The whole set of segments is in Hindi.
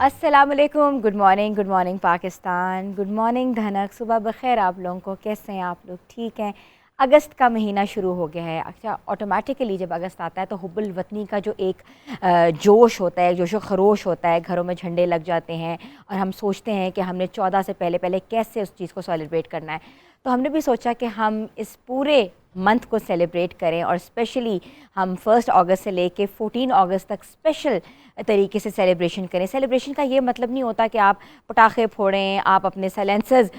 अस्सलाम वालेकुम, good morning Pakistan, good morning धनक, सुबह बखैर आप लोगों को। कैसे हैं आप लोग? ठीक हैं। अगस्त का महीना शुरू हो गया है। अच्छा, ऑटोमेटिकली जब अगस्त आता है तो हुब्बुल वतनी का जो एक जोश होता है, जोशो खरोश होता है, घरों में झंडे लग जाते हैं और हम सोचते हैं कि हमने 14 से पहले पहले कैसे उस चीज़ को सेलिब्रेट करना है। तो हमने भी सोचा कि हम इस पूरे मंथ को सेलिब्रेट करें और स्पेशली हम 1 अगस्त से लेके 14 अगस्त तक स्पेशल तरीके से सेलिब्रेशन करें। सेलिब्रेशन का ये मतलब नहीं होता कि आप पटाखे फोड़ें, आप अपने साइलेंसर्स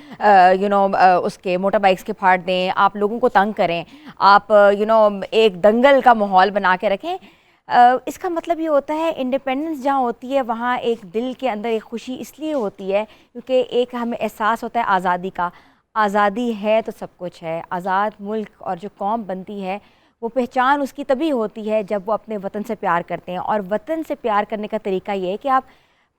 उसके मोटर बाइक्स के फाड़ दें, आप लोगों को तंग करें, आप एक दंगल का माहौल बना के रखें। इसका मतलब ये होता है इंडिपेंडेंस जहाँ होती है वहाँ एक दिल के अंदर एक खुशी इसलिए होती है क्योंकि एक हमें एहसास होता है आज़ादी का। आज़ादी है तो सब कुछ है। आज़ाद मुल्क और जो कौम बनती है वो पहचान उसकी तभी होती है जब वो अपने वतन से प्यार करते हैं। और वतन से प्यार करने का तरीका ये है कि आप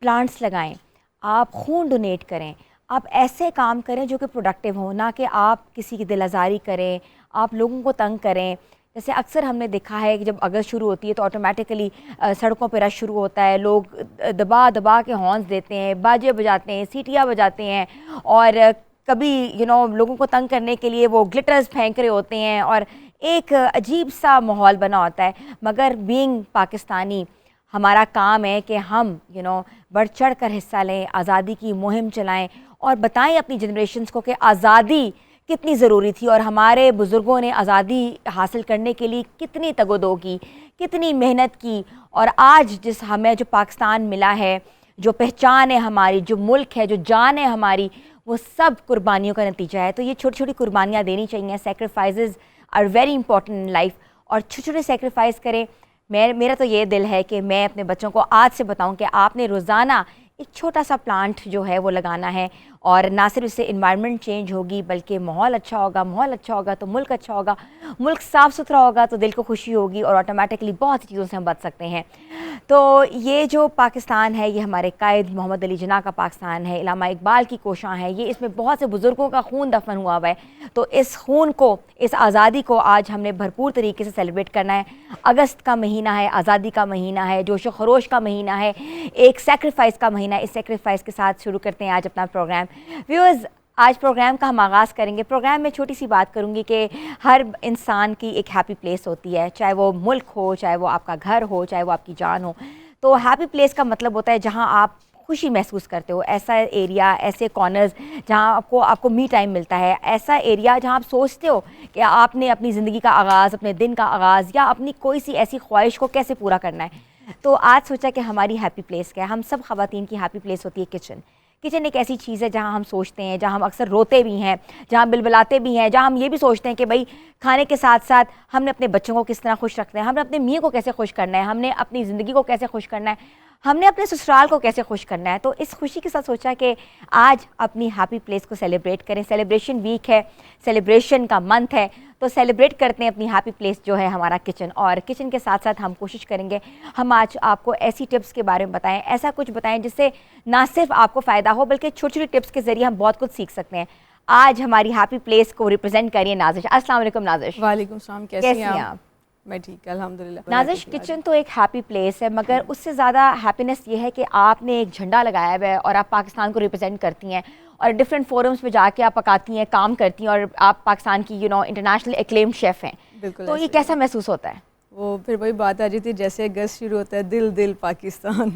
प्लांट्स लगाएं, आप खून डोनेट करें, आप ऐसे काम करें जो कि प्रोडक्टिव हो, ना कि आप किसी की दिल आज़ारी करें, आप लोगों को तंग करें। जैसे अक्सर हमने देखा है कि जब अगस्त शुरू होती है तो ऑटोमेटिकली सड़कों पर रश शुरू होता है, लोग दबा दबा के हॉर्न्स देते हैं, बाजे बजाते हैं, सीटियाँ बजाते हैं और कभी लोगों को तंग करने के लिए वो ग्लिटर्स फेंक रहे होते हैं और एक अजीब सा माहौल बना होता है। मगर बीइंग पाकिस्तानी हमारा काम है कि हम बढ़ चढ़ कर हिस्सा लें, आज़ादी की मुहिम चलाएं और बताएं अपनी जनरेशन्स को कि आज़ादी कितनी ज़रूरी थी और हमारे बुज़ुर्गों ने आज़ादी हासिल करने के लिए कितनी तगोदो की, कितनी मेहनत की। और आज जिस हमें जो पाकिस्तान मिला है, जो पहचान है हमारी, जो मुल्क है, जो जान है हमारी, वो सब कुर्बानियों का नतीजा है। तो ये छोटी छोटी कुर्बानियाँ देनी चाहिए। Sacrifices are very important in life और छोटे छोटे सेक्रीफाइस करें। मेरा तो ये दिल है कि मैं अपने बच्चों को आज से बताऊं कि आपने रोज़ाना एक छोटा सा प्लांट जो है वो लगाना है और ना सिर्फ इससे इन्वायरमेंट चेंज होगी बल्कि माहौल अच्छा होगा, माहौल अच्छा होगा तो मुल्क अच्छा होगा, मुल्क साफ़ सुथरा होगा तो दिल को खुशी होगी और ऑटोमेटिकली बहुत सी चीज़ों से हम बच सकते हैं। तो ये जो पाकिस्तान है ये हमारे कायद मोहम्मद अली जिन्ना का पाकिस्तान है, इलामा इकबाल की कोशां है, ये इसमें बहुत से बुज़ुर्गों का खून दफन हुआ हुआ है। तो इस खून को, इस आज़ादी को आज हमने भरपूर तरीके से सेलिब्रेट करना है। अगस्त का महीना है, आज़ादी का महीना है, जोशो खरोश का महीना है, एक सेक्रीफाइस का महीना है। इस सेक्रीफाइस के साथ शुरू करते हैं आज अपना प्रोग्राम। व्यूअर्स, आज प्रोग्राम का हम आगाज़ करेंगे। प्रोग्राम में छोटी सी बात करूंगी कि हर इंसान की एक हैप्पी प्लेस होती है, चाहे वो मुल्क हो, चाहे वो आपका घर हो, चाहे वो आपकी जान हो। तो हैप्पी प्लेस का मतलब होता है जहां आप खुशी महसूस करते हो, ऐसा एरिया, ऐसे कॉर्नर्स जहां आपको मी टाइम मिलता है, ऐसा एरिया जहां आप सोचते हो कि आपने अपनी ज़िंदगी का आगाज़, अपने दिन का आगाज़ या अपनी कोई सी ऐसी ख्वाहिश को कैसे पूरा करना है। तो आज सोचा कि हमारी हैप्पी प्लेस क्या है। हम सब ख़वातीन की हैप्पी प्लेस होती है किचन। किचन एक ऐसी चीज़ है जहाँ हम सोचते हैं, जहाँ हम अक्सर रोते भी हैं, जहाँ बिलबिलाते भी हैं, जहाँ हम ये भी सोचते हैं कि भाई खाने के साथ साथ हमने अपने बच्चों को किस तरह खुश रखना है, हमने अपने मियाँ को कैसे खुश करना है, हमने अपनी ज़िंदगी को कैसे खुश करना है, हमने अपने ससुराल को कैसे खुश करना है। तो इस खुशी के साथ सोचा कि आज अपनी हैप्पी प्लेस को सेलिब्रेट करें। सेलिब्रेशन वीक है, सेलिब्रेशन का मंथ है, तो सेलिब्रेट करते हैं अपनी हैप्पी प्लेस जो है हमारा किचन। और किचन के साथ साथ हम कोशिश करेंगे हम आज आपको ऐसी टिप्स के बारे में बताएं, ऐसा कुछ बताएं जिससे ना सिर्फ आपको फ़ायदा हो बल्कि छोटी छोटी टिप्स के ज़रिए हम बहुत कुछ सीख सकते हैं। आज हमारी हैप्पी प्लेस को रिप्रेजेंट करिए नाजिश। अस्सलाम वालेकुम नाजिश। वालेकुम सलाम, कैसी हैं आप? मैं ठीक, अल्हम्दुलिल्लाह। नाजिश, किचन तो एक हैप्पी प्लेस है मगर उससे ज़्यादा हैप्पीनेस ये है कि आपने एक झंडा लगाया हुआ है और आप पाकिस्तान को रिप्रेजेंट करती हैं और डिफरेंट फोरम्स पे जाके आप पकाती हैं, काम करती हैं और आप पाकिस्तान की इंटरनेशनल एक्लेम्ड शेफ़ हैं। बिल्कुल। तो ये कैसा महसूस होता है? वो फिर वही बात आ जाती है जैसे अगस्त शुरू होता है, दिल दिल पाकिस्तान।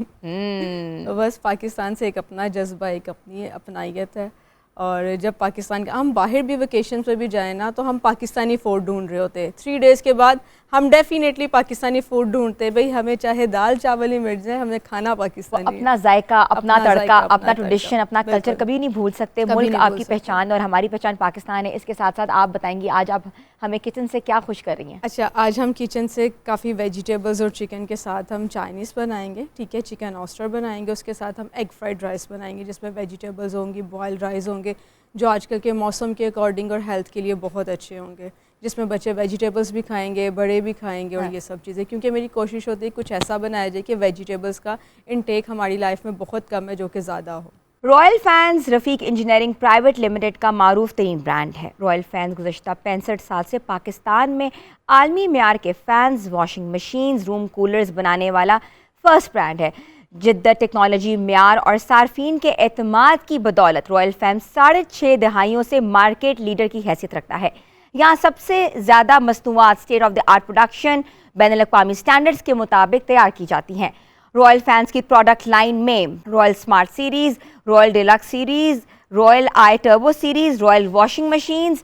तो बस पाकिस्तान से एक अपना जज्बा, एक अपनी अपनाइत है। और जब पाकिस्तान हम बाहर भी वेकेशन पे भी जाए ना तो हम पाकिस्तानी फूड ढूंढ रहे होते हैं। 3 डेज़ के बाद हम डेफिनेटली पाकिस्तानी फूड ढूंढते हैं। भाई हमें चाहे दाल चावल ही मिल जाए, हमें खाना पाकिस्तानी, अपना जायका, अपना तड़का, अपना ट्रेडिशन, अपना कल्चर कभी नहीं भूल सकते। मुल्क आपकी पहचान और हमारी पहचान पाकिस्तान है। इसके साथ साथ आप बताएंगी आज आप हमें किचन से क्या खुश कर रही हैं? अच्छा, आज हम किचन से काफ़ी वेजिटेबल्स और चिकन के साथ हम चाइनीज़ बनाएंगे, ठीक है, चिकन ऑस्टर बनाएंगे। उसके साथ हम एग फ्राइड राइस बनाएंगे जिसमें वेजिटेबल्स होंगी, बॉयल्ड राइस होंगे जो आजकल के मौसम के अकॉर्डिंग और हेल्थ के लिए बहुत अच्छे होंगे, जिसमें बच्चे वेजिटेबल्स भी खाएंगे, बड़े भी खाएंगे। और ये सब चीज़ें, क्योंकि मेरी कोशिश होती है कुछ ऐसा बनाया जाए कि वेजिटेबल्स का इनटेक हमारी लाइफ में बहुत कम है, जो कि ज़्यादा हो। रॉयल फैंस रफ़ीक इंजीनियरिंग प्राइवेट लिमिटेड का मारूफ तरीन ब्रांड है। रॉयल फैंस गुज़श्ता 65 साल से पाकिस्तान में आलमी मेयार के fans, washing machines, room coolers बनाने वाला फर्स्ट ब्रांड है जिद्दत, टेक्नोलॉजी, म्यार और सार्फिन के एतमाद की बदौलत रॉयल फैम 6.5 दहाइयों से मार्केट लीडर की हैसियत रखता है। यहाँ सबसे ज़्यादा मसनूआत state of the art production बैनुल-अक़वामी स्टैंडर्ड्स के मुताबिक तैयार की जाती हैं। रॉयल फैंस की प्रोडक्ट लाइन में Royal smart series, Royal deluxe series, Royal I turbo series, Royal washing machines,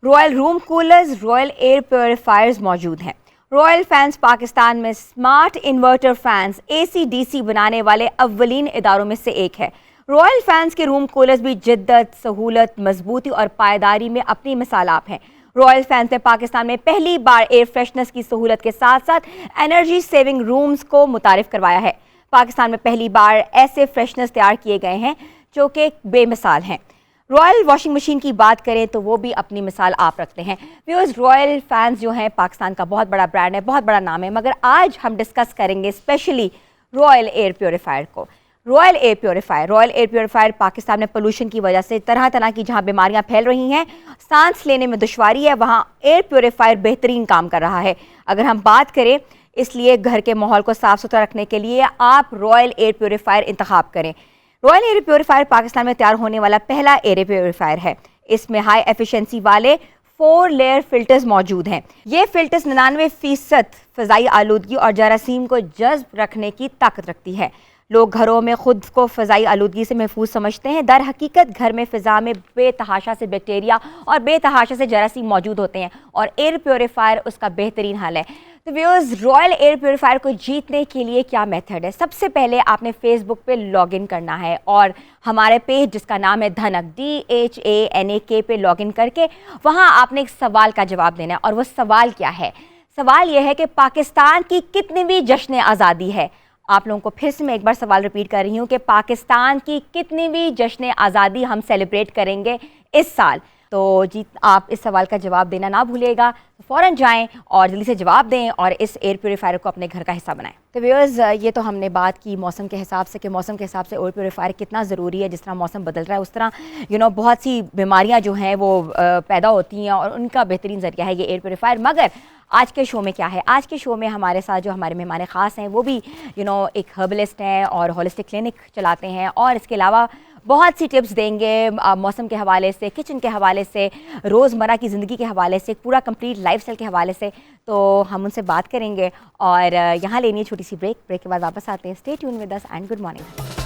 Royal room coolers, Royal air purifiers मौजूद हैं। रॉयल फैंस पाकिस्तान में स्मार्ट इन्वर्टर फैंस AC/DC बनाने वाले अव्वलीन इदारों में से एक है। रॉयल फैंस के रूम कूलर्स भी जिद्दत, सहूलत, मजबूती और पायदारी में अपनी मिसाल आप हैं। रॉयल फैंस ने पाकिस्तान में पहली बार एयर फ्रेशनर्स की सहूलत के साथ साथ एनर्जी सेविंग रूम्स को मुतारिफ करवाया है। पाकिस्तान में पहली बार ऐसे फ्रेशनर्स तैयार किए गए हैं जो कि बेमिसाल हैं। रॉयल वॉशिंग मशीन की बात करें तो वो भी अपनी मिसाल आप रखते हैं। व्यूअर्स, रॉयल फैंस जो हैं पाकिस्तान का बहुत बड़ा ब्रांड है, बहुत बड़ा नाम है, मगर आज हम डिस्कस करेंगे स्पेशली रॉयल एयर प्योरीफायर को। रॉयल एयर प्योरीफायर पाकिस्तान में पोल्यूशन की वजह से तरह तरह की जहां बीमारियां फैल रही हैं, सांस लेने में दुश्वारी है, वहां एयर प्योरीफायर बेहतरीन काम कर रहा है। अगर हम बात करें, इसलिए घर के माहौल को साफ सुथरा रखने के लिए आप रॉयल एयर प्योरीफायर इंतखाब करें। रॉयल एयर प्योरीफायर पाकिस्तान में तैयार होने वाला पहला एयर प्योरीफायर है। इसमें हाई एफिशिएंसी वाले 4 लेयर फिल्टर्स मौजूद हैं। ये फिल्टर्स 99% फ़िज़ाई आलूदगी और जरासीम को जज़्ब रखने की ताकत रखती है। लोग घरों में खुद को फ़िज़ाई आलूदगी से महफूज समझते हैं। दर हकीकत घर में फ़िज़ा में बेतहाशा से बैक्टीरिया और बेतहाशा से जरासीम मौजूद होते हैं और एयर प्योरीफायर उसका बेहतरीन हल है। तो व्यूअर्स, रॉयल एयर प्योरीफायर को जीतने के लिए क्या मेथड है? सबसे पहले आपने फेसबुक पे लॉगिन करना है और हमारे पेज जिसका नाम है धनक DHANAK पे लॉगिन करके वहाँ आपने एक सवाल का जवाब देना है। और वो सवाल क्या है? सवाल यह है कि पाकिस्तान की कितनीवीं जश्न आज़ादी है? आप लोगों को फिर से मैं एक बार सवाल रिपीट कर रही हूँ कि पाकिस्तान की कितनीवीं जश्न आज़ादी हम सेलिब्रेट करेंगे इस साल? तो जी, आप इस सवाल का जवाब देना ना भूलिएगा। तो फ़ौरन जाएं और जल्दी से जवाब दें और इस एयर प्योरीफायर को अपने घर का हिस्सा बनाएं। तो व्यूअर्स, ये तो हमने बात की मौसम के हिसाब से कि मौसम के हिसाब से एयर प्योरीफायर कितना ज़रूरी है। जिस तरह मौसम बदल रहा है उस तरह बहुत सी बीमारियां जो हैं वो पैदा होती हैं और उनका बेहतरीन ज़रिया है ये एयर प्योरीफायर। मगर आज के शो में क्या है? आज के शो में हमारे साथ जो हमारे मेहमान ख़ास हैं वो भी एक हर्बलिस्ट हैं और होलिस्टिक क्लिनिक चलाते हैं और इसके अलावा बहुत सी टिप्स देंगे मौसम के हवाले से, किचन के हवाले से, रोज़मर्रा की ज़िंदगी के हवाले से, पूरा कंप्लीट लाइफस्टाइल के हवाले से। तो हम उनसे बात करेंगे और यहाँ लेनी है छोटी सी ब्रेक के बाद वापस आते हैं। Stay tune with us and good morning.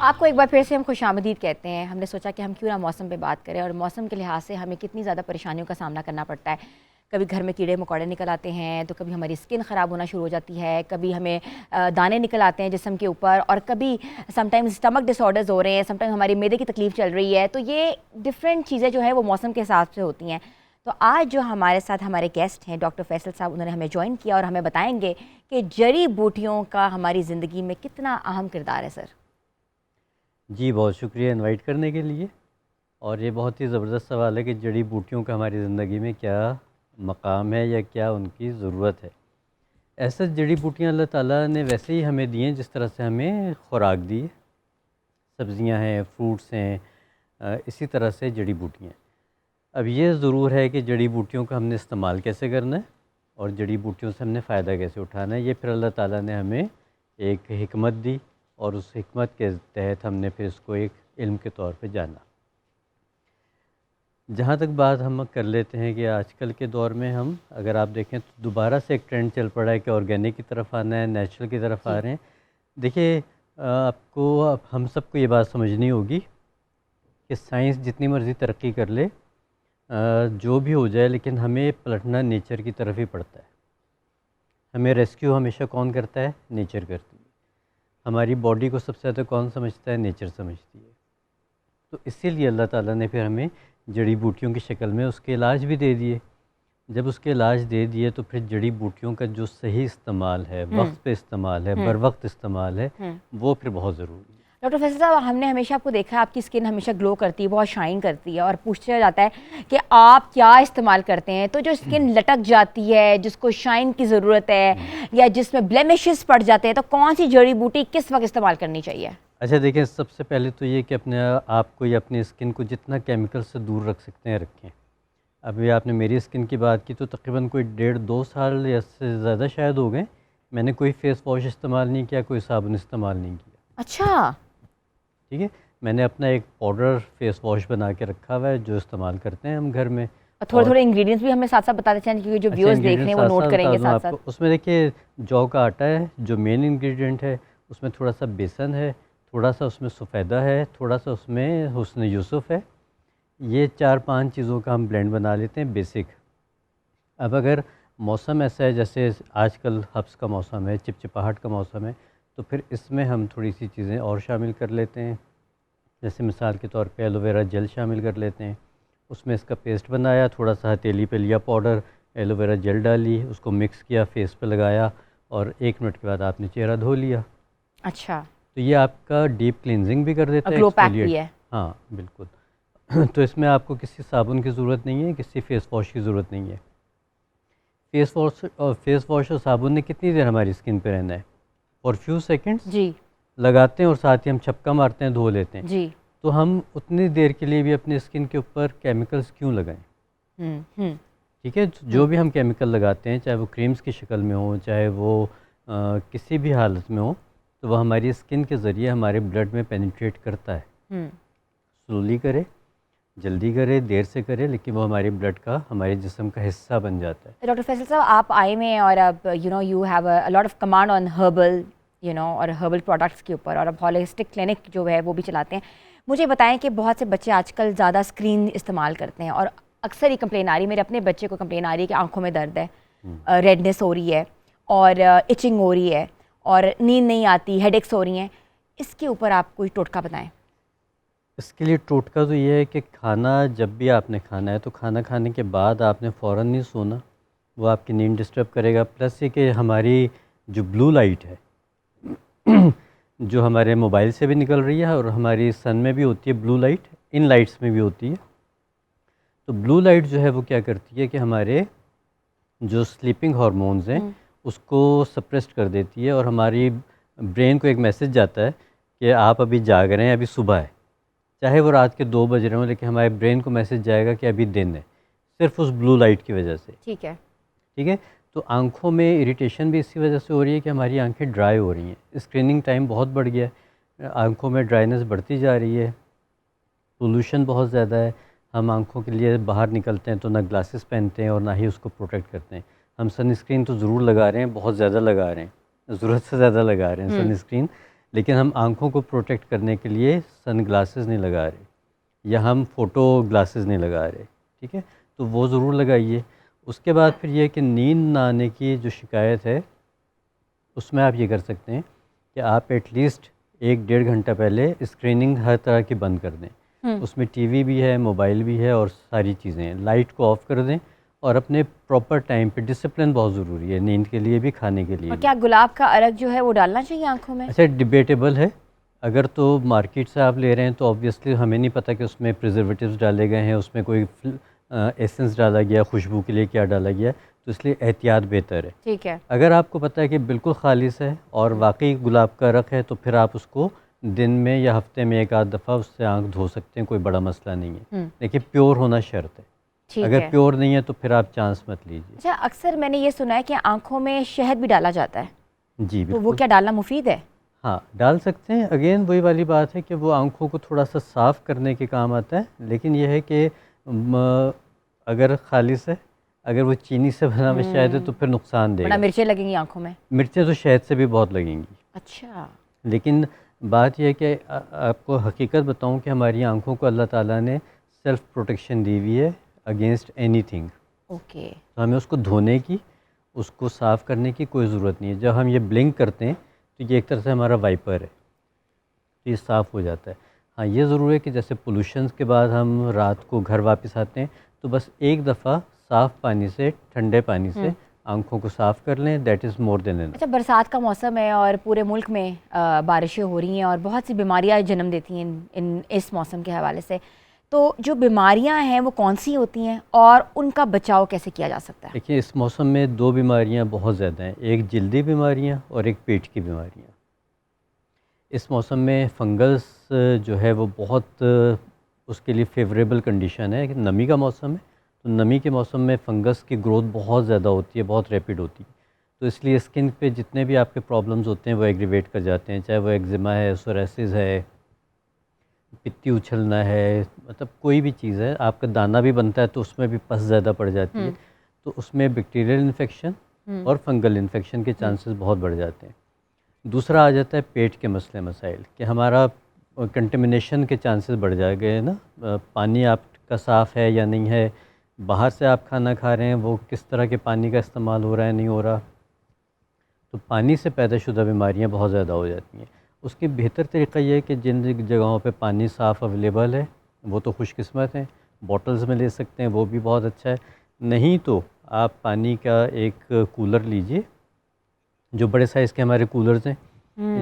आपको एक बार फिर से हम खुशामदीद कहते हैं। हमने सोचा कि हम क्यों ना मौसम पे बात करें और मौसम के लिहाज से हमें कितनी ज़्यादा परेशानियों का सामना करना पड़ता है। कभी घर में कीड़े मकोड़े निकल आते हैं, तो कभी हमारी स्किन ख़राब होना शुरू हो जाती है, कभी हमें दाने निकल आते हैं जिस्म के ऊपर, और कभी समटाइम्स स्टमक डिसऑर्डर्स हो रहे हैं, समटाइम्स हमारी मैदे की तकलीफ़ चल रही है। तो ये डिफरेंट चीज़ें जो है वो मौसम के हिसाब से होती हैं। तो आज जो हमारे साथ हमारे गेस्ट हैं डॉक्टर फैसल साहब, उन्होंने हमें ज्वाइन किया और हमें बताएंगे कि जड़ी बूटियों का हमारी ज़िंदगी में कितना अहम किरदार है। सर जी, बहुत शुक्रिया इनवाइट करने के लिए। और ये बहुत ही ज़बरदस्त सवाल है कि जड़ी बूटियों का हमारी ज़िंदगी में क्या मकाम है या क्या उनकी ज़रूरत है। ऐसे जड़ी बूटियाँ अल्लाह ताला ने वैसे ही हमें दी हैं जिस तरह से हमें खुराक दी है। सब्ज़ियाँ हैं, फ्रूट्स हैं, इसी तरह से जड़ी बूटियाँ। अब ये ज़रूर है कि जड़ी बूटियों का हमने इस्तेमाल कैसे करना है और जड़ी बूटियों से हमने फ़ायदा कैसे उठाना है। ये फिर अल्लाह ताला ने हमें एक हिकमत दी और उस हिकमत के तहत हमने फिर इसको एक इल्म के तौर पे जाना। जहाँ तक बात हम कर लेते हैं कि आजकल के दौर में हम अगर आप देखें तो दोबारा से एक ट्रेंड चल पड़ा है कि ऑर्गेनिक की तरफ आना है, नेचुरल की तरफ आ रहे हैं। देखिए, आपको हम सबको ये बात समझनी होगी कि साइंस जितनी मर्ज़ी तरक्की कर ले, जो भी हो जाए, लेकिन हमें पलटना नेचर की तरफ ही पड़ता है। हमें रेस्क्यू हमेशा कौन करता है? नेचर करती है। हमारी बॉडी को सबसे ज़्यादा कौन समझता है? नेचर समझती है। तो इसीलिए अल्लाह ताला ने फिर हमें जड़ी बूटियों की शक्ल में उसके इलाज भी दे दिए। जब उसके इलाज दे दिए तो फिर जड़ी बूटियों का जो सही इस्तेमाल है, वक्त पे इस्तेमाल है, बर वक्त इस्तेमाल है, वो फिर बहुत ज़रूरी है। डॉक्टर फैसल साहब, हमने हमेशा आपको देखा है, आपकी स्किन हमेशा ग्लो करती है, बहुत शाइन करती है, और पूछा जाता है कि आप क्या इस्तेमाल करते हैं। तो जो स्किन लटक जाती है, जिसको शाइन की ज़रूरत है, या जिसमें ब्लेमिशेस पड़ जाते हैं, तो कौन सी जड़ी बूटी किस वक्त इस्तेमाल करनी चाहिए? अच्छा देखिए, सबसे पहले तो ये कि अपने आप को या अपनी स्किन को जितना केमिकल से दूर रख सकते हैं रखें। अभी आपने मेरी स्किन की बात की तो तकरीबन कोई 1.5-2 साल या से ज़्यादा शायद हो गए, मैंने कोई फ़ेस वॉश इस्तेमाल नहीं किया, कोई साबुन इस्तेमाल नहीं किया। अच्छा। ठीक है, मैंने अपना एक पाउडर फेस वॉश बना के रखा हुआ है जो इस्तेमाल करते हैं हम घर में। और थोड़े थोड़े इंग्रेडिएंट्स भी हमें साथ साथ बताते चलें, क्योंकि जो अच्छा, व्यूअर्स देख रहे हैं वो इंग्रेडिएंट्स नोट साथ करेंगे बता दूं साथ साथ। आपको। उसमें देखिए जौ का आटा है जो मेन इंग्रेडिएंट है, उसमें थोड़ा सा बेसन है, थोड़ा सा उसमें सफ़ेदा है, थोड़ा सा उसमें हुस्न यूसुफ है। ये 4-5 चीज़ों का हम ब्लेंड बना लेते हैं बेसिक। अब अगर मौसम ऐसा है जैसे आजकल हब्स का मौसम है, चिपचिपाहट का मौसम है, तो फिर इसमें हम थोड़ी सी चीज़ें और शामिल कर लेते हैं। जैसे मिसाल के तौर पे एलोवेरा जेल शामिल कर लेते हैं, उसमें इसका पेस्ट बनाया, थोड़ा सा हथेली पे लिया पाउडर, एलोवेरा जेल डाली, उसको मिक्स किया, फेस पे लगाया, और 1 मिनट के बाद आपने चेहरा धो लिया। अच्छा। तो ये आपका डीप क्लिनजिंग भी कर देता है, ग्लो पैक एक्सफोलिएट। भी है। हाँ बिल्कुल। तो इसमें आपको किसी साबुन की ज़रूरत नहीं है, किसी फेस वॉश की ज़रूरत नहीं है। फेस वॉश और साबुन ने कितनी देर हमारी स्किन पे रहना है? फॉर फ्यू सेकेंड्स जी लगाते हैं और साथ ही हम छपका मारते हैं, धो लेते हैं। जी। तो हम उतनी देर के लिए भी अपनी स्किन के ऊपर केमिकल्स क्यों लगाएं? हम्म। ठीक है, जो भी हम केमिकल लगाते हैं, चाहे वो क्रीम्स की शक्ल में हो, चाहे वो किसी भी हालत में हो, तो वह हमारी स्किन के ज़रिए हमारे ब्लड में पेनिट्रेट करता है। स्लोली करे, जल्दी करे, देर से करे, लेकिन वो हमारे ब्लड का, हमारे जिस्म का हिस्सा बन जाता है। डॉक्टर फैसल साहब, आप आए में और अब you have a lot of command on herbal और हर्बल प्रोडक्ट्स के ऊपर, और अब हॉलिस्टिक क्लिनिक जो है वो भी चलाते हैं। मुझे बताएं कि बहुत से बच्चे आजकल ज़्यादा स्क्रीन इस्तेमाल करते हैं, और अक्सर ही कंप्लेन आ रही है, मेरे अपने बच्चे को कंप्लेन आ रही है कि आंखों में दर्द है, रेडनेस हो रही है, और इचिंग हो रही है, और नींद नहीं आती, हेडेक्स हो रही हैं। इसके ऊपर आप कोई टोटका बताएं। इसके लिए टोटका तो ये है कि खाना जब भी आपने खाना है तो खाना खाने के बाद आपने फ़ौरन नहीं सोना, वो आपकी नींद डिस्टर्ब करेगा। प्लस ये कि हमारी जो ब्लू लाइट है जो हमारे मोबाइल से भी निकल रही है और हमारी सन में भी होती है ब्लू लाइट, इन लाइट्स में भी होती है। तो ब्लू लाइट जो है वो क्या करती है कि हमारे जो स्लीपिंग हार्मोन्स हैं उसको सप्रेस्ड कर देती है, और हमारी ब्रेन को एक मैसेज जाता है कि आप अभी जाग रहे हैं, अभी सुबह है, चाहे वो रात के 2 बज रहे हों, लेकिन हमारे ब्रेन को मैसेज जाएगा कि अभी दिन है, सिर्फ उस ब्लू लाइट की वजह से। ठीक है। ठीक है, तो आंखों में इरिटेशन भी इसी वजह से हो रही है कि हमारी आंखें ड्राई हो रही हैं। स्क्रीनिंग टाइम बहुत बढ़ गया है, आंखों में ड्राइनेस बढ़ती जा रही है, पोल्यूशन बहुत ज़्यादा है। हम आंखों के लिए बाहर निकलते हैं तो ना ग्लासेस पहनते हैं और ना ही उसको प्रोटेक्ट करते हैं। हम सनस्क्रीन तो ज़रूर लगा रहे हैं, बहुत ज़्यादा लगा रहे हैं, ज़रूरत से ज़्यादा लगा रहे हैं सनस्क्रीन, लेकिन हम आंखों को प्रोटेक्ट करने के लिए सन ग्लासेस नहीं लगा रहे, या हम फ़ोटो ग्लासेस नहीं लगा रहे। ठीक है, तो वो ज़रूर लगाइए। उसके बाद फिर ये कि नींद ना आने की जो शिकायत है, उसमें आप ये कर सकते हैं कि आप एटलीस्ट 1-1.5 घंटा पहले स्क्रीनिंग हर तरह की बंद कर दें। उसमें टीवी भी है, मोबाइल भी है, और सारी चीज़ें हैं। लाइट को ऑफ़ कर दें, और अपने प्रॉपर टाइम पे, डिसिप्लिन बहुत ज़रूरी है नींद के लिए भी, खाने के लिए और भी। क्या गुलाब का अर्क जो है वो डालना चाहिए आंखों में? अच्छा, डिबेटेबल है। अगर तो मार्केट से आप ले रहे हैं तो ऑब्वियसली हमें नहीं पता कि उसमें प्रिजर्वेटिव्स डाले गए हैं, उसमें कोई एसेंस डाला गया, खुशबू के लिए क्या डाला गया, तो इसलिए एहतियात बेहतर है। ठीक है। अगर आपको पता है कि बिल्कुल खालिस है और वाकई गुलाब का अर्क है, तो फिर आप उसको दिन में या हफ्ते में 1 आध दफ़ा उससे आंख धो सकते हैं, कोई बड़ा मसला नहीं है। लेकिन प्योर होना शर्त है, ठीक अगर है। प्योर नहीं है तो फिर आप चांस मत लीजिए। अच्छा, अक्सर मैंने ये सुना है कि आंखों में शहद भी डाला जाता है, जी तो वो बिल्कुल। क्या डालना मुफीद है? हाँ, डाल सकते हैं। अगेन वही वाली बात है कि वो आंखों को थोड़ा सा साफ़ करने के काम आता है, लेकिन यह है कि अगर खालिस है, अगर वो चीनी से बना हुआ शहद है तो फिर नुकसान वरना देगा। मिर्चें लगेंगी आंखों में। मिर्चें तो शहद से भी बहुत लगेंगी। अच्छा। लेकिन बात यह है कि आपको हकीकत बताऊं कि हमारी आंखों को अल्लाह ताला ने सेल्फ प्रोटेक्शन दी हुई है अगेंस्ट एनीथिंग। ओके। तो हमें उसको धोने की, उसको साफ़ करने की कोई ज़रूरत नहीं है। जब हम ये ब्लिंक करते हैं तो ये एक तरह से हमारा वाइपर है, तो ये साफ़ हो जाता है। हाँ, ये ज़रूर है कि जैसे पोल्यूशन के बाद हम रात को घर वापस आते हैं तो बस एक दफ़ा साफ़ पानी से, ठंडे पानी से आँखों को साफ़ कर लें, that is more than enough. अच्छा, बरसात का मौसम है और पूरे मुल्क में बारिशें हो रही हैं और बहुत सी बीमारियां जन्म देती हैं इन इस मौसम के हवाले से। तो जो बीमारियां हैं वो कौन सी होती हैं और उनका बचाव कैसे किया जा सकता है? देखिए, इस मौसम में 2 बीमारियां बहुत ज़्यादा हैं, एक जल्दी बीमारियां और एक पेट की बीमारियां। इस मौसम में फंगस जो है वो बहुत उसके लिए फेवरेबल कंडीशन है कि नमी का मौसम है, तो नमी के मौसम में फ़ंगस की ग्रोथ बहुत ज़्यादा होती है, बहुत रैपिड होती है। तो इसलिए स्किन पे जितने भी आपके प्रॉब्लम्स होते हैं वो एग्रीवेट कर जाते हैं, चाहे वो एक्जिमा है, सोरेसिस है, पित्ती उछलना है, मतलब कोई भी चीज़ है, आपका दाना भी बनता है तो उसमें भी पस ज़्यादा पड़ जाती है, तो उसमें बैक्टीरियल इन्फेक्शन और फंगल इन्फेक्शन के चांसेस बहुत बढ़ जाते हैं। दूसरा आ जाता है पेट के मसले मसाइल कि हमारा कंटेमिनेशन के चांसेस बढ़ जा गए ना, पानी आपका साफ़ है या नहीं है, बाहर से आप खाना खा रहे हैं वो किस तरह के पानी का इस्तेमाल हो रहा है, नहीं हो रहा, तो पानी से पैदाशुदा बीमारियां बहुत ज़्यादा हो जाती हैं। उसकी बेहतर तरीका ये है कि जिन जगहों पे पानी साफ़ अवेलेबल है वो तो खुशकिस्मत हैं, बॉटल्स में ले सकते हैं, वो भी बहुत अच्छा है। नहीं तो आप पानी का एक कूलर लीजिए, जो बड़े साइज़ के हमारे कूलर्स हैं,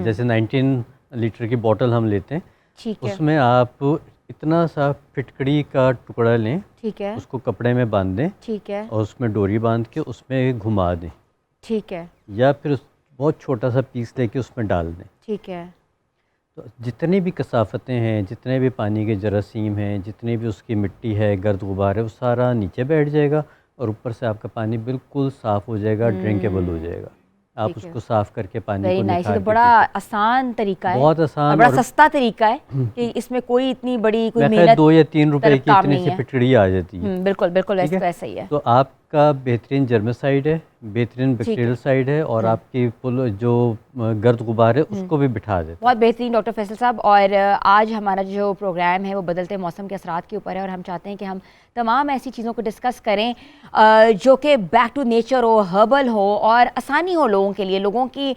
जैसे 19 लीटर की बॉटल हम लेते हैं, ठीक है, उसमें आप इतना सा फिटकड़ी का टुकड़ा लें, ठीक है, उसको कपड़े में बांध दें ठीक है, और उसमें डोरी बांध के उसमें घुमा दें, ठीक है, या फिर बहुत छोटा सा पीस लेके उसमें डाल दें। ठीक है। तो जितनी भी कसाफ़तें हैं, जितने भी पानी के जरासीम हैं, जितनी भी उसकी मिट्टी है, गर्द गुबार है, वो सारा नीचे बैठ जाएगा और ऊपर से आपका पानी बिल्कुल साफ़ हो जाएगा, ड्रिंकेबल हो जाएगा। आप ठीक है। उसको साफ़ करके पानी वेरी को नाइस। निकाल तो के बड़ा पी सकते आसान तरीका हैं। है बहुत और आसान बड़ा और सस्ता तरीका है कि इसमें कोई इतनी बड़ी कोई मैं ख्याल मेहनत 2 या 3 रुपए तरफ की काम इतनी नहीं सी है। फिटकड़ी आ जाती है। बिल्कुल बिल्कुल, ठीक है? वैसा ही है। तो आपका बेहतरीन जर्मिसाइड है, बेहतरीन ठीक है। बैक्टीरियल साइड है और आपकी पुल जो गर्द गुबार है उसको भी बिठा देता है। बहुत बेहतरीन डॉक्टर फैसल साहब। और आज हमारा जो प्रोग्राम है वो बदलते मौसम के असरात के ऊपर है और हम चाहते हैं कि हम तमाम ऐसी चीज़ों को डिस्कस करें जो कि बैक टू नेचर हो, हर्बल हो और आसानी हो लोगों के लिए, लोगों की